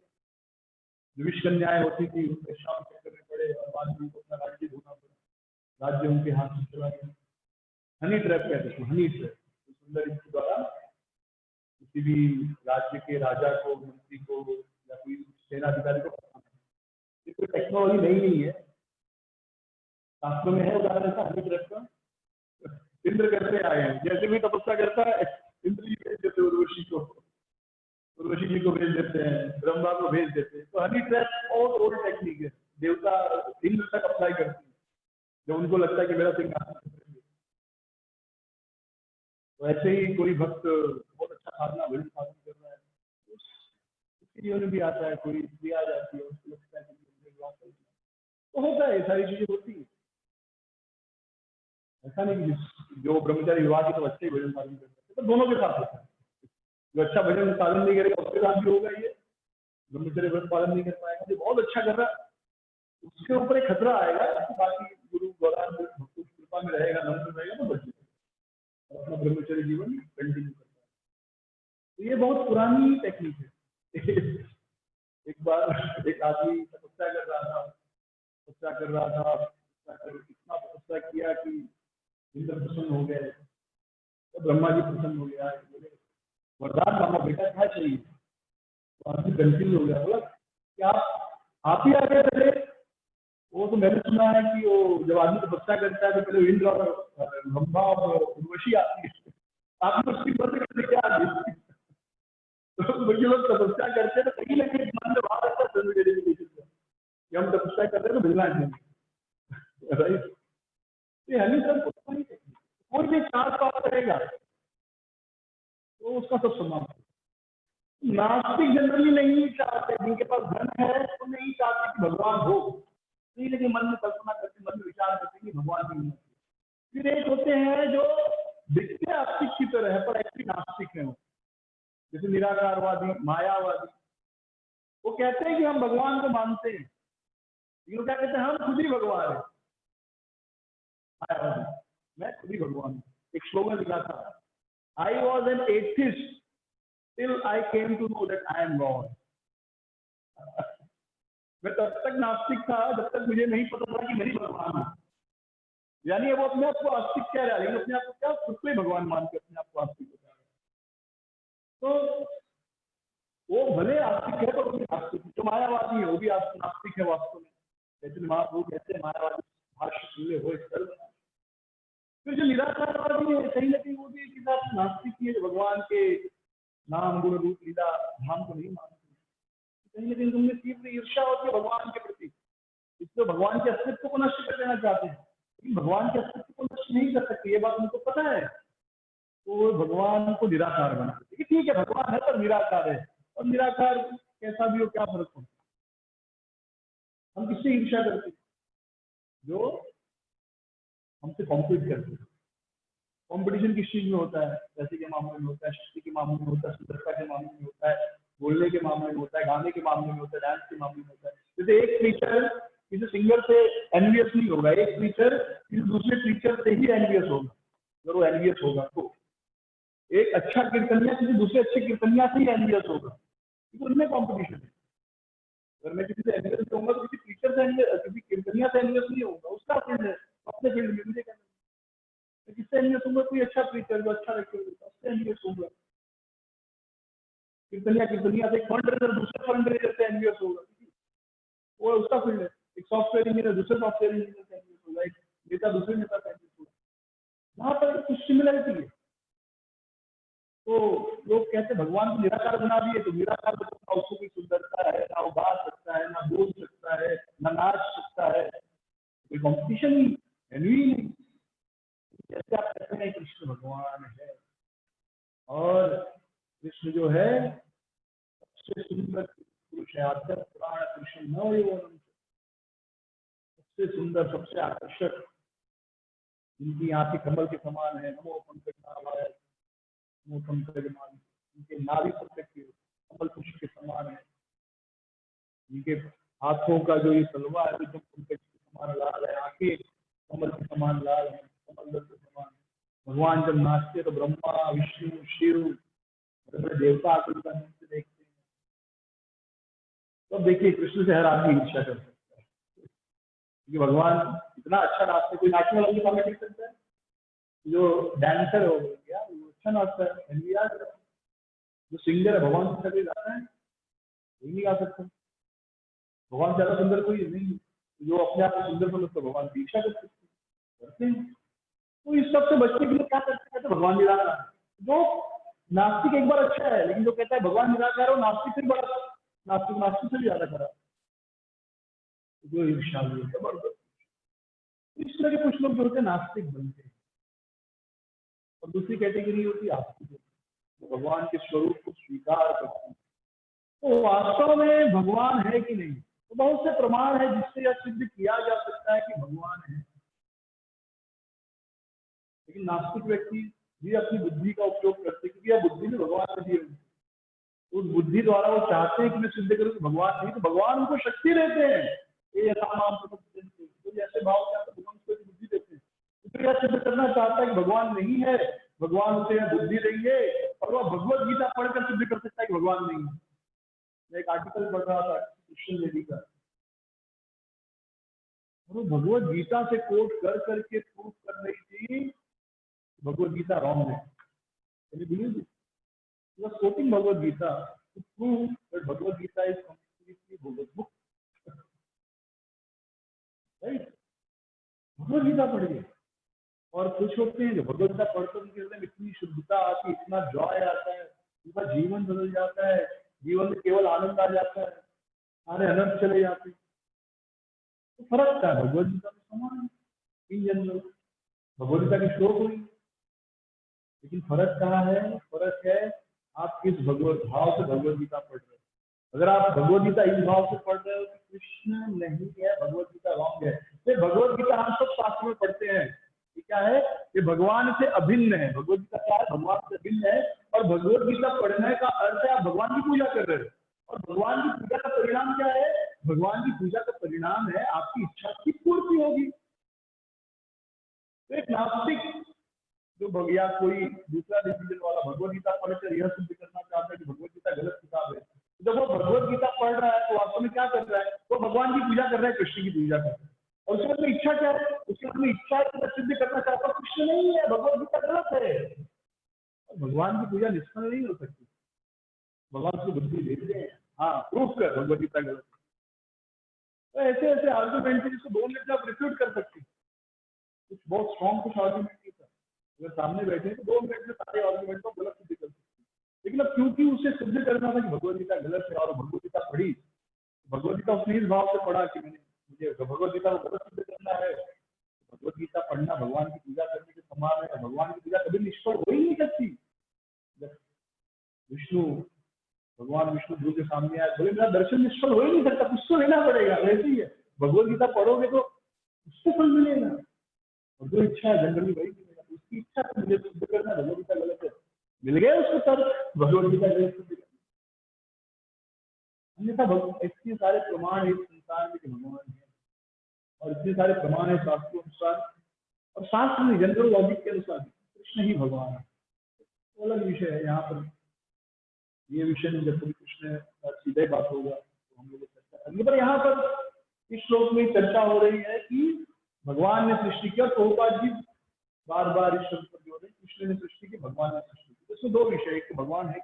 विष कन्याएं होती थी, वैश्याओं के चक्कर में पड़े, और बाद में उनको अपना राज्य ढूंढना पड़ा, राज्य उनके हाथ से चला गया। हनी ट्रैप कहते थे, हनी ट्रैप, सुंदर इसके द्वारा किसी भी राज्य के राजा को, मंत्री को या कोई सेनाधिकारी को, ये कोई टेक्नोलॉजी नहीं है, शास्त्रों में है उदाहरण ऐसा हनी ट्रैप का। इंद्र करते आए हैं, जैसे भी तपस्या करता है इंद्र जी भेज देते, उर्वशी को, उर्वशी जी को भेज देते हैं, ब्रह्मा को भेज देते हैं। तो हनी ट्रैप बहुत ओल्ड टेक्निक है, देवता इंद्र तक अप्लाई करते हैं जब उनको लगता है कि मेरा सिंहासन। तो ऐसे ही कोई भक्त बहुत अच्छा साधना, भजन साधन कर रहा है, उसके जीवन में भी आता है, कोई स्त्री आ जाती है, उसको लगता है कि तो होता है, सारी चीजें होती है। ऐसा नहीं कि जो ब्रह्मचारी विवाह की तो अच्छे ही भजन साधन करते हैं, तो दोनों के साथ होता है। जो अच्छा भजन साधन नहीं करेगा उसके साथ भी होगा, ये ब्रह्मचर्य व्रत पालन नहीं कर पाएगा। जो बहुत अच्छा कर रहा है उसके ऊपर एक खतरा आएगा, बाकी गुरु भगवान भक्तों की कृपा में रहेगा, नम्र रहेगा तो बच जाएगा और अपना ब्रह्मचर्य जीवन कंटिन्यू करता है। तो ये बहुत पुरानी टेक्निक है। एक बार एक आदमी तपस्या कर रहा था, इतना तपस्या किया कि इंद्र प्रसन्न हो गए, तो ब्रह्मा जी प्रसन्न हो गया, वरदान मांगा, बेटा क्या चाहिए? तो आदमी कंफ्यूज हो गया, बोला क्या आप ही आ गए पहले? वो तो मैंने सुना है कि वो जब आदमी तपस्या करता है तो पहले इंद्र और ब्रह्मा और उर्वशी आती है, आपने उसकी मदद करने क्या आ गई? तो ये लोग तपस्या करते हैं तो कहीं ना कहीं मन में बात आता है कि हम तपस्या कर रहे हैं तो मिलना चाहिए, राइट? हनी सर कोई भी 4 बात करेगा तो उसका सब समाप्त। नास्तिक जनरली नहीं चाहते, जिनके पास धन है तो नहीं चाहते कि भगवान हो, नहीं, लेकिन मन में कल्पना करते, मन में विचार करते कि भगवान भी नहीं। फिर एक होते हैं जो दिखते आस्तिक की तरह है पर एक्चुअली नास्तिक है, जैसे निराकारवादी, मायावादी, वो कहते हैं कि हम भगवान को मानते हैं, ये क्या कहते हैं, हम खुद ही भगवान है। मायावादी, मैं खुद ही भगवान हूँ। एक स्लोगन लिखा था, I was an atheist till I came to know that I am God. मैं तब तक नास्तिक था जब तक मुझे नहीं पता था कि मैं ही भगवान हूँ। यानी वो अपने आप को आस्तिक कह रहा है, लेकिन अपने आप को क्या, खुद को ही भगवान मान के अपने आप को आस्तिक कह रहा है। तो वो भले आस्तिक है तो वो भी आस्तिक है, जो मायावादी है वो भी नास्तिक है वास्तव में। जैसे महाप्रभु कहते हैं मायावादी भाष्य सुने हो इस। फिर जो निराकारवादी है कहीं ना कहीं वो भी एक नास्तिक ही है, भगवान के नाम गुण रूप लीला धाम को नहीं मानते। कहीं ना कहीं तुमने तीव्र ईर्ष्या होती है भगवान के प्रति, इसलिए भगवान के अस्तित्व को नष्ट कर देना चाहते हैं, लेकिन भगवान के अस्तित्व को नष्ट नहीं कर सकते, ये बात उनको पता है। तो भगवान को निराकार बना देते, ठीक है भगवान है पर निराकार है, और निराकार कैसा भी हो क्या फर्क पड़ता है। हम किससे ईर्ष्या करते, जो हमसे कॉम्पीट करते हैं। कॉम्पिटिशन किस चीज में होता है, पैसे के मामले में होता है, शक्ति के मामले में होता है, सुंदरता के मामले में होता है, बोलने के मामले में होता है, गाने के मामले में होता है, डांस के मामले में होता है। जैसे एक टीचर किसी सिंगर से एनवियस नहीं होगा, एक टीचर किसी दूसरे टीचर से ही एनवियस होगा। अगर वो एनवियस होगा तो एक अच्छा कीर्तनिया किसी दूसरे अच्छे कीर्तनिया से ही एनवियस होगा, क्योंकि उनमें कॉम्पिटिशन है। अगर मैं किसी से एनवियस होऊंगा तो किसी टीचर से, किसी कीर्तनिया से एनवियस नहीं होगा, उसका फील्ड है, अपने फील्ड में मुझे कहना है। किससे एनवियस होगा, कोई अच्छा टीचर जो अच्छा लेक्चर देता है उससे एनवियस होगा। कीर्तनिया से फंड रेजर दूसरे फंड रेजर से एनवियस होगा, वो उसका फील्ड है। एक सॉफ्टवेयर इंजीनियर दूसरे सॉफ्टवेयर इंजीनियर से एनवियस होगा, एक नेता दूसरे नेता से एनवियस होगा। वहां पर कुछ सिमिलरिटी है। तो लोग कहते भगवान को निराकार बना दिए, तो निराकार ना उसको कोई सुंदरता है, ना वो गा सकता है, ना बोल सकता है, ना नाच सकता है, कोई कॉम्पिटिशन नहीं, जेन्युइन नहीं। जैसे आप कहते हैं कृष्ण भगवान है, और कृष्ण जो है सबसे सुंदर पुरुष है, आद्य पुराण कृष्ण नवयौवनम, सबसे सुंदर, सबसे आकर्षक, जिनकी आंखें कमल के समान है, नमो पंकज नाभाय, नमो पंकज माली, उनके नाभि पंकज के कमल पुष्प के समान है, उनके हाथों का जो ये तलवा है एकदम पंकज के समान लाल है, आंखें कमल के समान लाल है, कमल के समान। भगवान जब नाचते तो ब्रह्मा विष्णु शिव बड़े देवता आकर उनका नृत्य देखते हैं। तो अब देखिए कृष्ण से हर आदमी ईर्ष्या कर सकता है, क्योंकि भगवान इतना अच्छा नाचते, कोई नाचने वाला सामने देख सकता है, जो डांसर हो गया वो अच्छा नाचता है, जो सिंगर है भगवान से कभी गाता है वही नहीं गा सकता। भगवान ज्यादा सुंदर कोई नहीं, जो अपने आप को सुंदर समझता भगवान की ईर्ष्या कर सकते हैं। तो इस सब से बचने के लिए क्या करते हैं, तो भगवान निराकार है। जो नास्तिक एक बार अच्छा है, लेकिन जो कहता है भगवान निराकार हो, नास्तिक से बड़ा, नास्तिक से भी ज्यादा खराब, जो ईर्ष्या हुई जबरदस्त। इस तरह के कुछ लोग जो होते हैं नास्तिक बनते हैं, और दूसरी कैटेगरी होती है आस्तिक, भगवान के स्वरूप को स्वीकार करते हैं। तो वास्तव में भगवान है कि नहीं, तो बहुत से प्रमाण है जिससे यह सिद्ध किया जा सकता है कि भगवान है। लेकिन नास्तिक व्यक्ति भी अपनी बुद्धि का उपयोग करते हैं, क्योंकि यह बुद्धि में भगवान ने दी है, उस बुद्धि द्वारा वो चाहते हैं कि मैं सिद्ध करूं कि भगवान नहीं, तो भगवान उनको शक्ति देते हैं, ये तो जैसे भाव क्या भगवान को बुद्धि देते हैं। तो यह सिद्ध करना चाहता है कि भगवान नहीं है, भगवान उसे बुद्धि देंगे, और वह भगवत गीता पढ़कर सिद्ध कर सकता है कि भगवान नहीं है। मैं एक आर्टिकल पढ़ रहा था कृष्ण देवी का, और वो भगवत गीता से कोट कर करके प्रूव कर रही थी भगवत गीता रॉन्ग है। was quoting Bhagavad Gita to prove that Bhagavad Gita is completely bogus book. Right? Bhagavad Gita पढ़ गए और खुश होते हैं, जो भगवद गीता पढ़कर उनके हृदय में इतनी शुद्धता आती है, इतना जॉय आता है, उनका जीवन बदल जाता है, जीवन में केवल आनंद आ जाता है, सारे अनंत चले जाते हैं। तो फर्क क्या है, भगवद गीता में समान इन जनरल भगवद गीता की श्लोक हुई, लेकिन फर्क कहाँ है? फर्क है आप किस भगवत भाव से भगवद गीता पढ़ रहे हो। अगर आप भगवद गीता इस भाव से पढ़ रहे हो कि कृष्ण नहीं है, भगवद गीता रॉन्ग है। ये भगवद गीता हम सब शास्त्र में पढ़ते हैं, ये क्या है? ये भगवान से अभिन्न है। भगवद गीता क्या है? भगवान से अभिन्न है, और और भगवत गीता पढ़ने का अर्थ है आप भगवान की पूजा कर रहे हो, और भगवान की पूजा का परिणाम क्या है? भगवान की पूजा का परिणाम है आपकी इच्छा की पूर्ति होगी। तो एक नास्तिक जो या कोई दूसरा डिसीजन वाला भगवत गीता पढ़कर यह सिद्ध करना चाहता है कि भगवत गीता गलत किताब है, जब वो भगवत गीता पढ़ रहा है तो वास्तव में क्या कर रहा है? वो भगवान की पूजा कर रहा है, कृष्ण की पूजा कर रहा है। और उसके अपनी इच्छा क्या है? उसकी अपनी इच्छा है तो सिद्ध करना चाहता है कृष्ण नहीं है, भगवत गीता गलत है। और भगवान की पूजा निष्फल नहीं हो सकती। भगवान की बुद्धि देते हैं, हाँ प्रूफ कर भगवत गीता गलत है। तो ऐसे ऐसे आर्गूमेंट है जिसको 2 मिनट में आप रिफ्यूट कर सकते हैं। कुछ बहुत स्ट्रॉन्ग कुछ आर्गूमेंट नहीं था, अगर सामने बैठे तो 2 मिनट में सारे आर्गूमेंट को गलत सिद्ध कर सकते हैं। लेकिन अब क्योंकि उसे सिद्ध करना था कि भगवत गीता गलत है और भगवत गीता पढ़ी, भगवत गीता उसने इस भाव से पढ़ा कि मुझे भगवत गीता को गलत सिद्ध करना है। भगवत गीता पढ़ना भगवान की पूजा करने के समान है। भगवान की पूजा कभी निष्फल हो ही नहीं सकती। विष्णु भगवान विष्णु ध्रुव के सामने आए, बोले मेरा दर्शन निष्फल हो ही नहीं सकता, कुछ तो लेना पड़ेगा। वैसे ही है, भगवत गीता पढ़ोगे तो उससे फल मिलेगा, और जो इच्छा है जनरली वही मिलेगा। उसकी इच्छा को मुझे सिद्ध करना, भगवत गीता गलत है, मिल गया उसको तर्क, भगवत गीता गलत सिद्ध करना। अन्यथा इतने सारे प्रमाण है इस संसार में कि भगवान है, और इतने सारे प्रमाण है शास्त्रों अनुसार, और शास्त्र में जनरल लॉजिक के अनुसार कृष्ण ही भगवान है। तो अलग विषय है, यहाँ पर ये विषय में जब कभी कृष्ण सीधे बात होगा तो हम लोग चर्चा करेंगे। पर यहाँ पर इस श्लोक में चर्चा हो रही है कि भगवान ने सृष्टि किया। प्रभुपाद जी बार बार इस शब्द पर जोड़ रहे, कृष्ण ने सृष्टि की, भगवान ने सृष्टि की। इसमें 2 विषय, एक भगवान है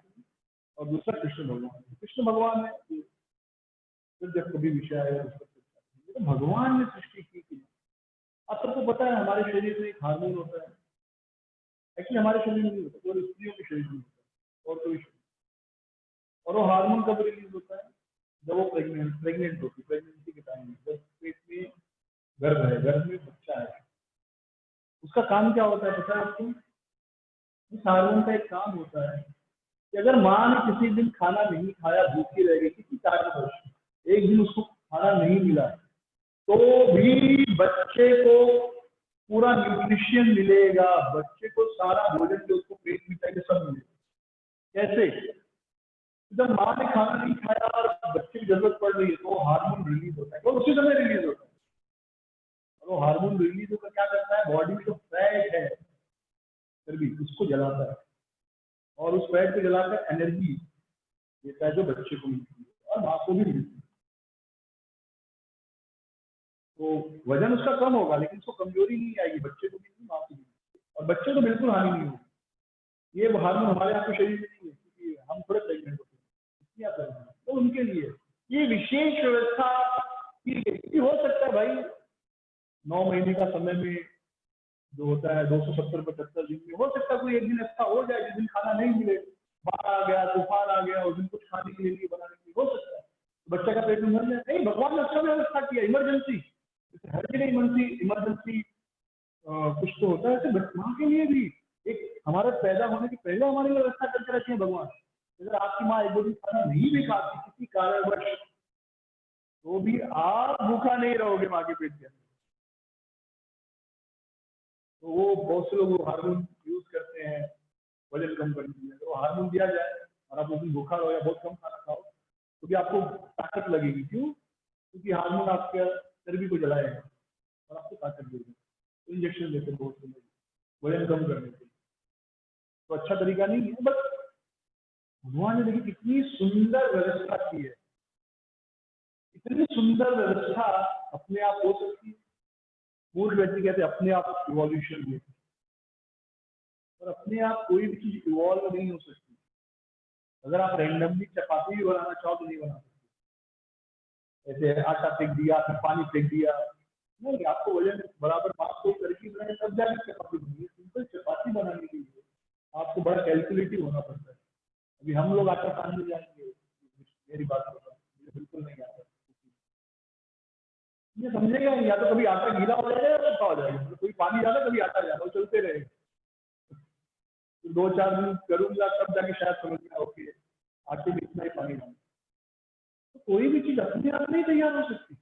और दूसरा कृष्ण भगवान है। कृष्ण भगवान है फिर जब कभी विषय आएगा उस पर चर्चा करेंगे। तो भगवान ने सृष्टि की। आप सबको पता है हमारे शरीर में एक हार्मोन होता है, एक्चुअली हमारे शरीर में नहीं होता, और स्त्रियों के शरीर में होता है, और कोई, और वो हार्मोन कब रिलीज होता है? जब वो प्रेग्नेंट होती है, प्रेगनेंसी के टाइम, जब पेट में गर्भ है, गर्भ में बच्चा है, उसका काम क्या होता है पता है आपको? इस हार्मोन का एक काम होता है कि अगर माँ ने किसी दिन खाना नहीं खाया, भूखी रह गई किसी कारणवश, एक दिन उसको खाना नहीं मिला, तो भी बच्चे को पूरा न्यूट्रिशन मिलेगा, बच्चे को सारा भोजन जो उसको पेट में चाहिए सब मिलेगा। कैसे? जब माँ ने खाना नहीं खाया और बच्चे की जरूरत पड़ रही है तो हार्मोन रिलीज होता है, और उसी समय रिलीज होता है। और वो हार्मोन रिलीज होकर क्या करता है? बॉडी में जो फैट है चर्बी, उसको जलाता है, और उस फैट को जलाकर एनर्जी देता है जो बच्चे को मिलती है और माँ को भी मिलती है। तो वजन उसका कम होगा लेकिन उसको कमजोरी नहीं आएगी, बच्चे को भी माँ को भी, और बच्चे को बिल्कुल हानि नहीं होगी। ये हार्मोन हमारे यहाँ के शरीर में नहीं है क्योंकि हम थोड़े प्रेग्नेंट होते हैं, तो उनके लिए ये विशेष व्यवस्था की हो सकता है भाई। 9 महीने का समय में जो होता है 270-75 दिन में, हो सकता है कोई एक दिन ऐसा हो जाए जिस दिन खाना नहीं मिले, बाढ़ आ गया, तूफान आ गया, उस दिन कुछ खाने के लिए बनाने के लिए, हो सकता है बच्चे का पेट में मर जाए। नहीं, भगवान ने अच्छा व्यवस्था किया, इमरजेंसी, हर जगह इमरजेंसी कुछ तो होता है। ऐसे माँ के लिए भी एक हमारे पैदा होने के पहले हमारी व्यवस्था करके रखी है भगवान। अगर आपकी माँ 1-2 दिन खाना नहीं भी खाती किसी कारणवश, तो भी आप भूखा नहीं रहोगे माँ के पेट के अंदर। तो वो बहुत से लोग हार्मोन यूज करते हैं वजन कम करने के लिए। अगर वो हार्मोन दिया जाए और आप उस दिन भूखा रहो या बहुत कम खाना खाओ तो भी आपको ताकत लगेगी। क्यों? क्योंकि हार्मोन आपके चर्बी को जलाएगा और आपको ताकत देगा। तो इंजेक्शन देते हैं बहुत से लोग वजन कम करने के लिए, तो अच्छा तरीका नहीं है। बट भगवान ने देखिए कितनी सुंदर व्यवस्था की है, इतनी सुंदर व्यवस्था अपने आप हो सकती है। मूर्ख व्यक्ति कहते हैं अपने आप इवोल्यूशन में, और अपने आप कोई भी चीज इवॉल्व नहीं हो सकती। अगर आप रैंडमली चपाती भी बनाना चाहो तो नहीं बना सकते। ऐसे आटा फेंक दिया, फिर पानी फेंक दिया, नहीं, आपको वजन बराबर माप को करके बनाए तब जाकर चपाती बनेगी। सिंपल चपाती बनाने के लिए आपको बड़ा कैलकुलेटिव होना पड़ता है। अभी हम लोग आटा सानने जाएंगे, मेरी बात कर रहा हूँ, मुझे बिल्कुल नहीं आता, ये समझेगा नहीं, या तो कभी आटा गीला हो जाएगा या सूखा हो जाएगा, तो कोई पानी ज्यादा कभी आटा ज्यादा, चलते रहेगा। 2-4 दिन करूंगा तब जाके शायद समझ में ओके आटे में इतना ही पानी डालना। तो कोई भी चीज अपने आप नहीं तैयार हो सकती,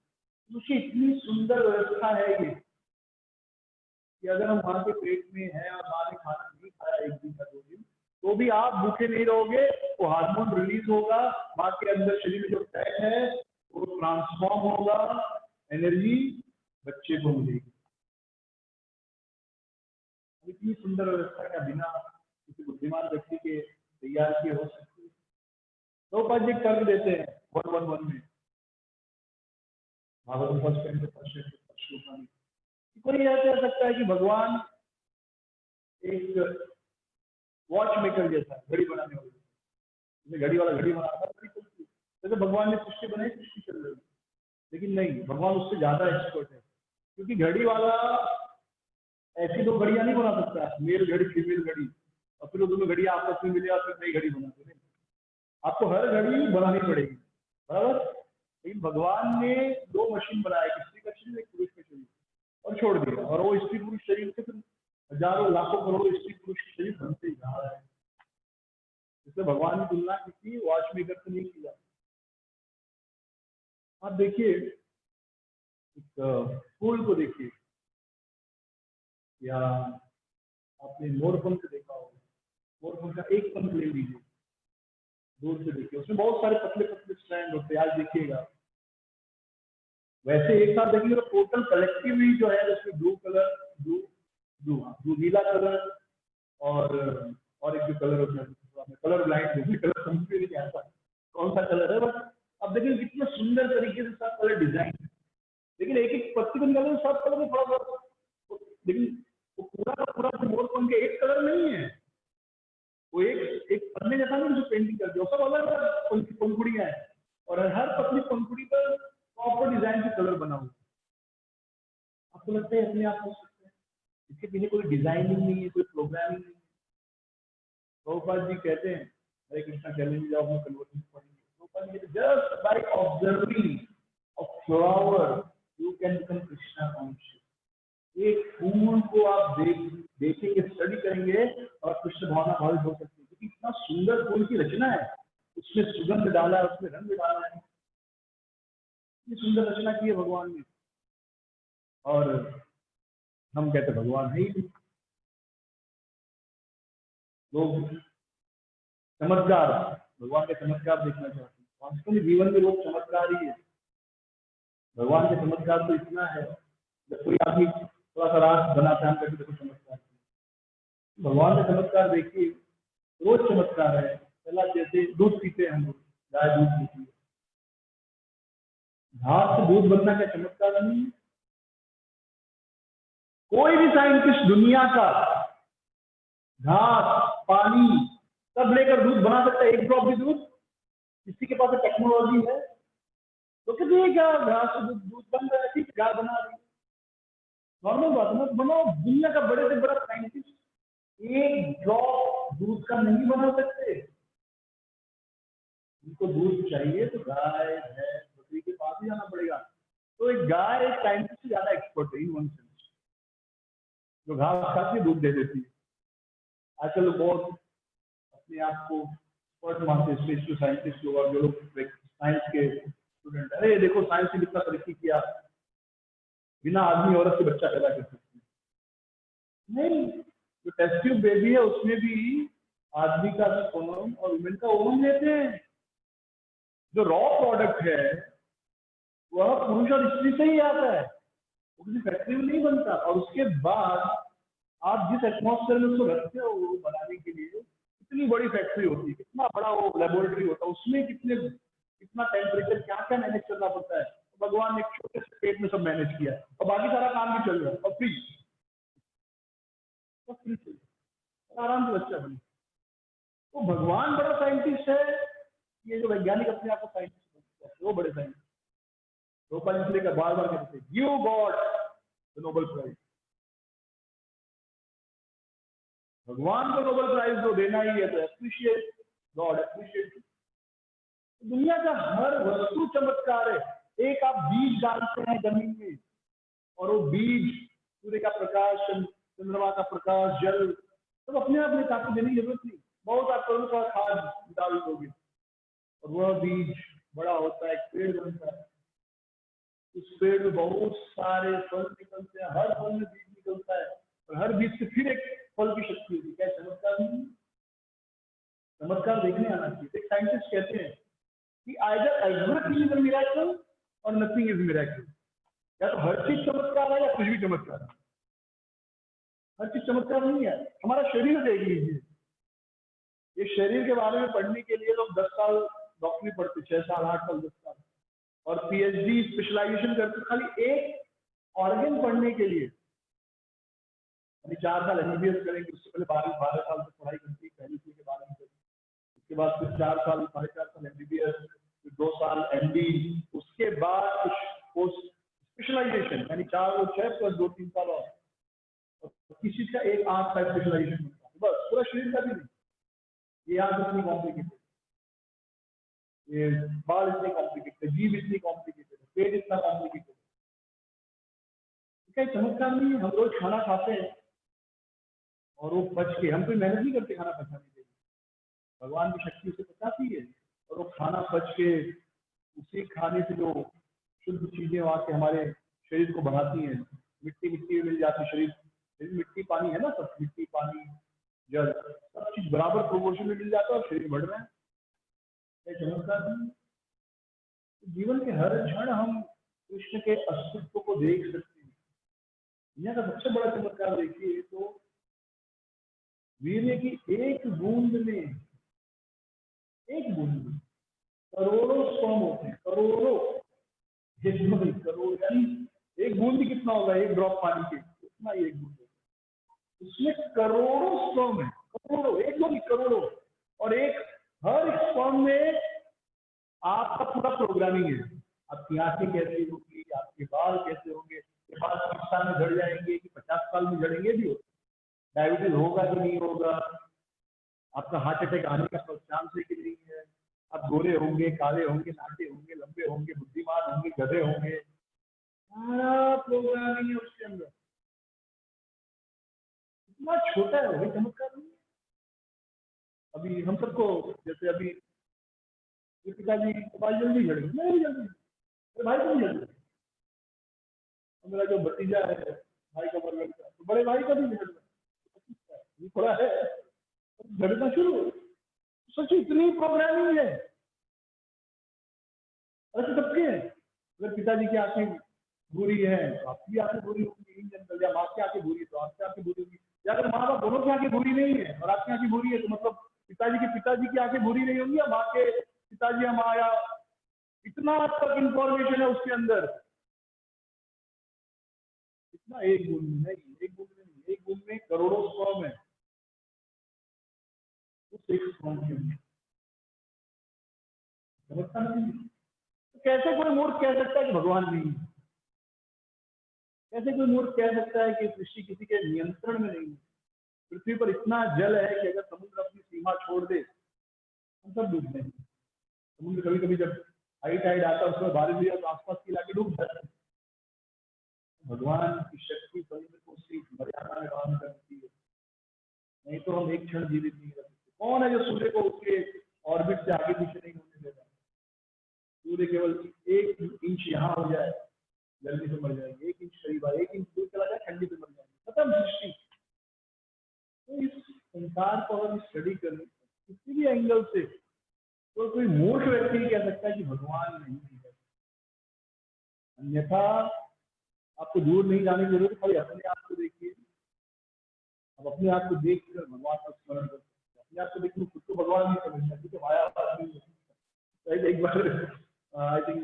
उसकी इतनी सुंदर व्यवस्था है ये कि अगर हम माँ के पेट में हैं और माँ ने खाना नहीं खाया 1 दिन या 2 दिन, तो भी आप भूखे नहीं रहोगे, वो हार्मोन रिलीज होगा, माँ के अंदर शरीर में जो फैट है वो ट्रांसफॉर्म होगा, एनर्जी बच्चे को मिलेगी। इतनी सुंदर व्यवस्था का बिना किसी बुद्धिमान व्यक्ति के तैयार किए हो सकती है। तो पांच एक कर्म देते हैं 111 में, भागवत फर्स्ट कैंटो फर्स्ट श्लोक में। कोई यह कह सकता है कि भगवान एक वॉच मेकर जैसा, घड़ी बनाने वाला, जैसे घड़ी वाला घड़ी बनाता है, घड़ी चलती है, जैसे भगवान ने सृष्टि बनाई, सृष्टि चल रही है। लेकिन नहीं, भगवान उससे ज्यादा एक्सपर्ट है, क्योंकि घड़ी वाला ऐसी दो घड़ियां नहीं बना सकता, मेल घड़ी फीमेल घड़ी, और फिर दोनों घड़ियां आपस में मिले और फिर नई घड़ी बनाते नहीं। आपको हर घड़ी बनानी पड़ेगी, बराबर। लेकिन भगवान ने दो मशीन बनाया, एक स्त्री का शरीर, एक पुरुष का शरीर, और छोड़ दिया, और वो स्त्री पुरुष शरीर से फिर हजारों लाखों करोड़ों स्त्री पुरुष के शरीर बनते ही जा रहा है। इसलिए भगवान की तुलना किसी वॉच मेकर से नहीं किया। आप देखिए, एक फूल को देखिए, या आपने मोरपंख देखा होगा, मोरपंख का एक पंख ले लीजिए, दूर से देखिए, उसमें बहुत सारे पतले पतले स्ट्रैंड होते हैं, आज देखिएगा। वैसे एक साथ देखिए तो टोटल कलेक्टिवली जो है, उसमें blue colour, blue blue blue नीला कलर, और एक जो कलर होता है, कलर ब्लाइंड है, कलर समझ में नहीं आता कौन सा कलर है, बट अब देखिए कितना सुंदर तरीके से सब कलर डिजाइन है। लेकिन एक एक पत्ती को निकाले सब कलर में थोड़ा बहुत, लेकिन वो पूरा का पूरा मोरपंख के एक कलर नहीं है, वो एक एक पन्ने जैसा नहीं जो पेंटिंग करते हो, सब अलग अलग पंखुड़ियां हैं, और हर पतली पंखुड़ी पर प्रॉपर डिजाइन के कलर बना हुआ। आपको लगता है अपने आप हो सकते हैं? इसके पीछे कोई डिजाइनिंग नहीं है, कोई प्रोग्रामिंग नहीं है। प्रभुपाद जी कहते हैं, हरे कृष्णा चैलेंज जब हम कन्वर्जन पढ़ेंगे, प्रभुपाद जी कहते हैं just by observing a flower you can become Krishna conscious. एक फूल को आप देखेंगे, स्टडी करेंगे, और कृष्ण भावना भावित हो सकती है, क्योंकि इतना सुंदर फूल की रचना है, उसमें सुगंध डाला है, उसमें रंग डाला है, इतनी सुंदर रचना की है भगवान ने, और हम कहते भगवान है ही नहीं। लोग चमत्कार, भगवान के चमत्कार देखना चाहते हैं, वास्तव में जीवन में लोग चमत्कार ही है। भगवान के चमत्कार तो इतना है, जब कोई आदमी थोड़ा सा रात बना ध्यान करके देखो चमत्कार, भगवान का चमत्कार देखिए, रोज चमत्कार है। पहला जैसे दूध पीते हैं हम लोग, गाय दूध पीती है, घास से दूध बनना क्या चमत्कार नहीं है? कोई भी साइंटिस्ट दुनिया का घास पानी सब लेकर दूध बना सकता है, एक ड्रॉप भी दूध, किसी के पास टेक्नोलॉजी है तो कहते हैं क्या घास से दूध बन रहा है, ठीक गाय बना रही है, नॉर्मल बात है ना। बनाओ, दुनिया का बड़े से बड़ा साइंटिस्ट एक ड्रॉप दूध का नहीं बना सकते। उनको दूध चाहिए तो गाय भैंस बकरी के पास ही जाना पड़ेगा। तो एक गाय एक साइंटिस्ट से ज्यादा एक्सपर्ट है इन वन सेंस, जो घास खाती है दूध दे देती है। आजकल बहुत अपने आप को एक्सपर्ट मानते, स्पेशल साइंटिस्ट लोग, और जो लोग साइंस के स्टूडेंट, अरे देखो साइंस ने कितना तरक्की किया, बिना आदमी औरत से बच्चा पैदा कर सकते हैं। नहीं, जो टेस्ट ट्यूब बेबी है उसमें भी आदमी का स्पर्म और वुमेन का ओवम लेते हैं। जो रॉ प्रोडक्ट है वह पुरुष और स्त्री से ही आता है, वो किसी फैक्ट्री में नहीं बनता। और उसके बाद आप जिस एटमॉस्फेयर में उसको रखते हो वो बनाने के लिए, कितनी बड़ी फैक्ट्री होती है, कितना बड़ा वो लेबोरेटरी होता है, उसमें कितना टेम्परेचर क्या क्या मैनेज करना पड़ता है। तो भगवान ने एक छोटे से पेट में सब मैनेज किया, और बाकी सारा काम भी चल रहा है, और फ्री आराम से बच्चा बने। तो भगवान बड़ा साइंटिस्ट है, ये जो वैज्ञानिक अपने आप को साइंटिस्ट बनते हैं वो बड़े साइंटिस्ट। गोपाल इसलिए का बार बार कहते थे give God the Nobel prize, भगवान को नोबेल प्राइज तो देना ही है, तो एप्रिशिएट गॉड, एप्रिशिएट। दुनिया का हर वस्तु चमत्कार है। एक आप बीज डालते हैं जमीन में, और वो बीज सूर्य का प्रकाश, चंद्रमा का प्रकाश, जल सब अपने आप में ताकत देने की जरूरत नहीं, बहुत आप करोड़ का खाद डाल दोगे और वह बीज बड़ा होता है, पेड़ बनता है। उस पेड़ में बहुत सारे फल निकलते हैं, हर फल में बीज निकलता है, और हर बीज से फिर एक फल की शक्ति होती है। क्या चमत्कार नहीं? चमत्कार देखने आना चाहिए। एक साइंटिस्ट कहते हैं कि either everything is a miracle और नथिंग इज मिरेकल। या तो हर चीज चमत्कार है या कुछ भी चमत्कार है। हर चीज चमत्कार नहीं है। हमारा शरीर देख लीजिए, ये शरीर के बारे में पढ़ने के लिए लोग 10 साल डॉक्टरी पढ़ते, 6 साल 8 साल 10 साल, और पीएचडी स्पेशलाइजेशन करते खाली एक ऑर्गन पढ़ने के लिए। यानी 4 साल एमबीबीएस करेंगे, उससे पहले 12 साल तक पढ़ाई करती पहली के बारे में, उसके बाद फिर 4 साल 4.5 साल एमबीबीएस, फिर 2 साल एमडी, उसके बाद कुछ पोस्ट स्पेशलाइजेशन, यानी 4 और 6 प्लस 2-3 साल और किसी चीज का एक 8 साल स्पेशलाइजेशन होता है। बस पूरा शरीर का भी नहीं। ये आंख इतनी कॉम्प्लिकेटेड, ये बाल इतने कॉम्प्लिकेटेड, जीभ इतनी कॉम्प्लिकेटेड, पेट इतना कॉम्प्लिकेटेड। क्या चमत्कार नहीं है? हम रोज खाना खाते हैं और वो पच के, हम कोई मेहनत नहीं करते खाना पचाने के लिए, भगवान की शक्ति उसे पचाती है, और वो खाना पच के उसी खाने से जो शुद्ध चीजें आके हमारे शरीर को बढ़ाती हैं। मिट्टी मिट्टी मिल जाती है, शरीर मिट्टी पानी है ना, सब मिट्टी पानी जल सब चीज बराबर प्रोपोर्शन में मिल जाता है और शरीर बढ़ रहा है। चमत्कार नहीं? जीवन के हर क्षण हम कृष्ण के अस्तित्व को देख सकते हैं। दुनिया का सबसे बड़ा चमत्कार देखिए तो वीर्य की एक बूंद में करोड़ों स्पर्म होते हैं, करोड़ों, करोड़, यानी एक बूंद ही कितना होगा, एक ड्रॉप पानी के उतना ही एक बूंद, उसमें करोड़ों स्पर्म है, करोड़ों, एक दो नहीं करोड़ों, और एक हर स्पर्म में आपका पूरा प्रोग्रामिंग है। आपकी आंखें कैसी होगी, आपके बाल कैसे होंगे, ये बाल 30 साल में झड़ जाएंगे कि 50 साल में झड़ेंगे भी हो, डायबिटीज होगा कि नहीं होगा, आपका हार्ट अटैक आने का चांस है कि नहीं है, आप गोरे होंगे, काले होंगे, नाटे होंगे, लंबे होंगे, बुद्धिमान होंगे, गधे होंगे, सारा प्रोग्रामिंग है उसके अंदर। इतना छोटा है वो, चमत्कार नहीं है। अभी हम सबको, जैसे अभी पिताजी भाई जल्दी झड़ गए, मैं भी जल्दी, भाई को नहीं झड़, मेरा जो भतीजा है भाई का बरगढ़ का, तो बड़े भाई का भी झड़ गया, थोड़ा है झड़ना शुरू। सच इतनी प्रोग्रामिंग है, ऐसे सबके है। अगर पिताजी की आंखें बुरी है तो आपकी आंखें बुरी होंगी इन जनरल, या माँ की आंखें बुरी तो आपकी आंखें बुरी होगी, या अगर माँ बाप दोनों की आंखें बुरी नहीं है और आपकी आंखें बुरी है तो मतलब पिताजी की आंखें बुरी नहीं होंगी, या माँ के पिताजी या माँ, या इतना तक इंफॉर्मेशन है उसके अंदर। इतना एक बूंद में नहीं, एक बूंद में नहीं, एक बूंद में करोड़ों स्पर्म है उस एक स्पर्म के अंदर। समझता नहीं? तो कैसे कोई मूर्ख कह सकता है कि भगवान नहीं है? कैसे कोई मूर्ख कह सकता है कि सृष्टि किसी के नियंत्रण में नहीं है? पृथ्वी पर इतना जल है कि अगर समुद्र अपनी सीमा छोड़ दे हम सब डूब जाएंगे। समुद्र कभी कभी जब हाई टाइड आता है उसमें बारिश हुई तो आसपास के इलाके डूब जाते हैं। भगवान की शक्ति समुद्र को उसकी मर्यादा में काम करती है, नहीं तो हम एक क्षण जीवित नहीं रह सकते। कौन है जो सूर्य को उसके ऑर्बिट से आगे पीछे नहीं होने देगा? सूर्य केवल 1 इंच यहाँ हो जाए जल्दी से मर जाएंगे, 1 इंच करीब आए, 1 इंच दूर चला जाए ठंडी से मर जाएंगे, खत्म सृष्टि। तो इस संसार को अगर स्टडी करें किसी भी एंगल से तो कोई मूर्ख व्यक्ति नहीं कह सकता कि भगवान नहीं है। अन्यथा आपको दूर नहीं जाने की जरूरत, खाली अपने आप को देखिए। अब अपने आप को देख कर भगवान का स्मरण कर सकते, अपने आप को देखकर खुद को भगवान नहीं समझना, क्योंकि मायावाद नहीं है। एक बार आई थिंक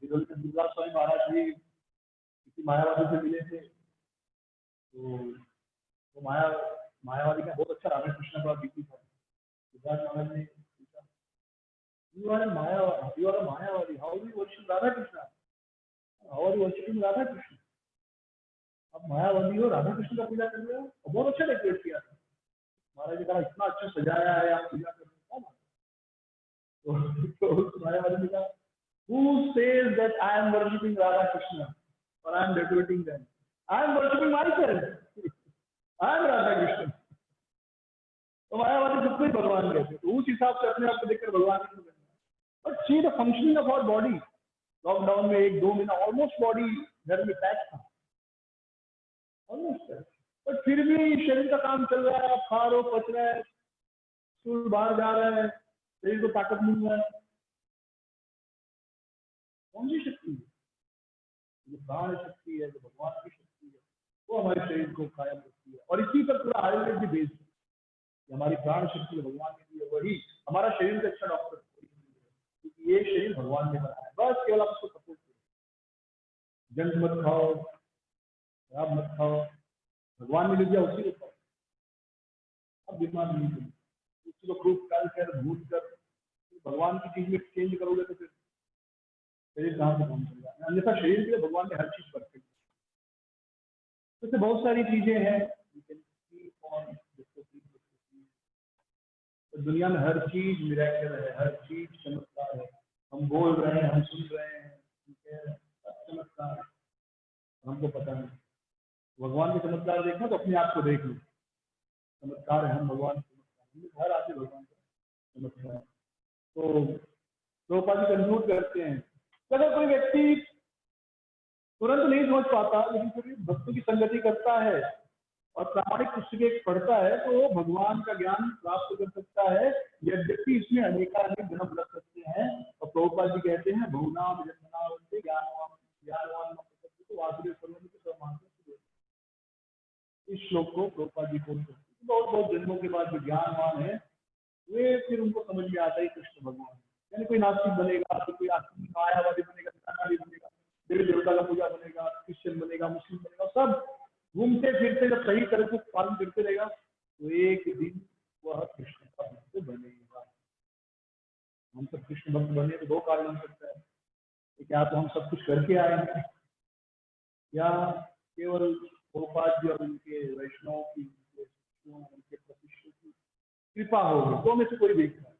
बिरला स्वामी महाराज जी किसी मायावादी से मिले थे, तो वो मायावादी का बहुत अच्छा राधा कृष्ण का बीती था। सिद्धार्थ महाराज ने पूछा, You are a Mayavadi. How do you worship Radha Krishna? How are you worshiping Radha Krishna? अब मायावादी हो, राधा कृष्ण का पूजा कर रहे हो, बहुत अच्छा डेकोरेट किया था। महाराज जी कहा इतना अच्छा सजाया है, आप पूजा कर रहे हो। तो मायावादी ने कहा, Who says that I am worshiping Radha Krishna or I am decorating them? I am worshiping myself. I am Radha Krishna. तो मायावादी खुद को ही भगवान कहते, तो उस हिसाब से अपने आप को देखकर भगवान नहीं समझना। But see the functioning of our body. Lockdown में 1-2 महीना ऑलमोस्ट बॉडी घर में पैक था, ऑलमोस्ट, बट फिर भी शरीर का काम चल रहा है, खा रहे हो, पच रहा है, सूर्य बाहर जा रहा है, शरीर को ताकत मिल रहा है, कौन सी शक्ति है? जो प्राण शक्ति है, जो भगवान की शक्ति है, वो हमारे शरीर को कायम रखती है। और इसी पर पूरा आयुर्वेद भी बेस्ड है कि हमारी प्राण शक्ति भगवान ने दी है, वही हमारा शरीर का अच्छा डॉक्टर है, क्योंकि ये शरीर भगवान ने बनाया है। बस केवल आप उसको सपोर्ट करो, जंक मत खाओ, शराब मत खाओ, भगवान ने दिया उसी को खाओ, अब बीमार नहीं होगी। उसी को खूब काल कर भूल कर भगवान की चीज में चेंज करोगे तो फिर शरीर कहाँ से काम चल जाएगा। अन्यथा शरीर के लिए भगवान ने हर चीज परफेक्ट। तो बहुत सारी चीजें हैं, तो दुनिया में हर चीज मिरेकल है, हर चीज चमत्कार है। हम बोल रहे हैं, हम सुन रहे हैं, ठीक है, सब चमत्कार है, हमको पता नहीं। भगवान के चमत्कार देखना तो अपने आप को देख लो, चमत्कार है हम भगवान के चमत्कार, हर आदमी भगवान का चमत्कार। तो प्रभुपाद जी कंक्लूड करते हैं, अगर कोई व्यक्ति तुरंत नहीं समझ पाता लेकिन फिर भक्तों की संगति करता है और प्रामाणिक पुस्तकें पढ़ता है तो वो भगवान का ज्ञान प्राप्त कर सकता है, यद्यपि इसमें अनेकानेक जन्म लग सकते हैं। और प्रभुपाद जी कहते हैं बहुनाम जन्मनावंते ज्ञानवान वासुदेव सर्वज्ञ के सर्वमानव। इस श्लोक को प्रभुपाद जी को बहुत बहुत जन्मों के बाद जो ज्ञानवान है वे फिर उनको समझ में आता है कृष्ण भगवान। यानी कोई नास्तिक बनेगा तो कोई आस्तिक मायावादी बनेगा, निराकारी बनेगा, देवी देवता का पूजा बनेगा, क्रिश्चियन बनेगा, मुस्लिम बनेगा, सब घूमते फिरते जब सही तरह से पालन करते रहेगा तो एक दिन वह कृष्ण का भक्त बनेगा। हम सब कृष्ण भक्त बने तो दो कारण हो सकता है, क्या तो हम सब कुछ करके आए हैं या केवल गोपाल जी और उनके वैष्णव की उनके प्रतिष्ठित की कृपा होगी, दो में से कोई देख रहा है।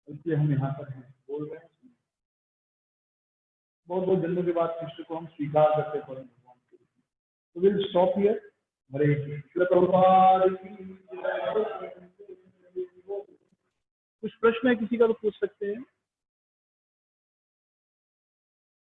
इसलिए हम यहाँ पर हैं, बोल रहे हैं। बहुत बहुत जन्मों के बाद कृष्ण को हम स्वीकार करते पड़े भगवान के रूप में। तो विल स्टॉप हियर। हरे कृष्ण। कुछ प्रश्न है किसी का तो पूछ सकते हैं।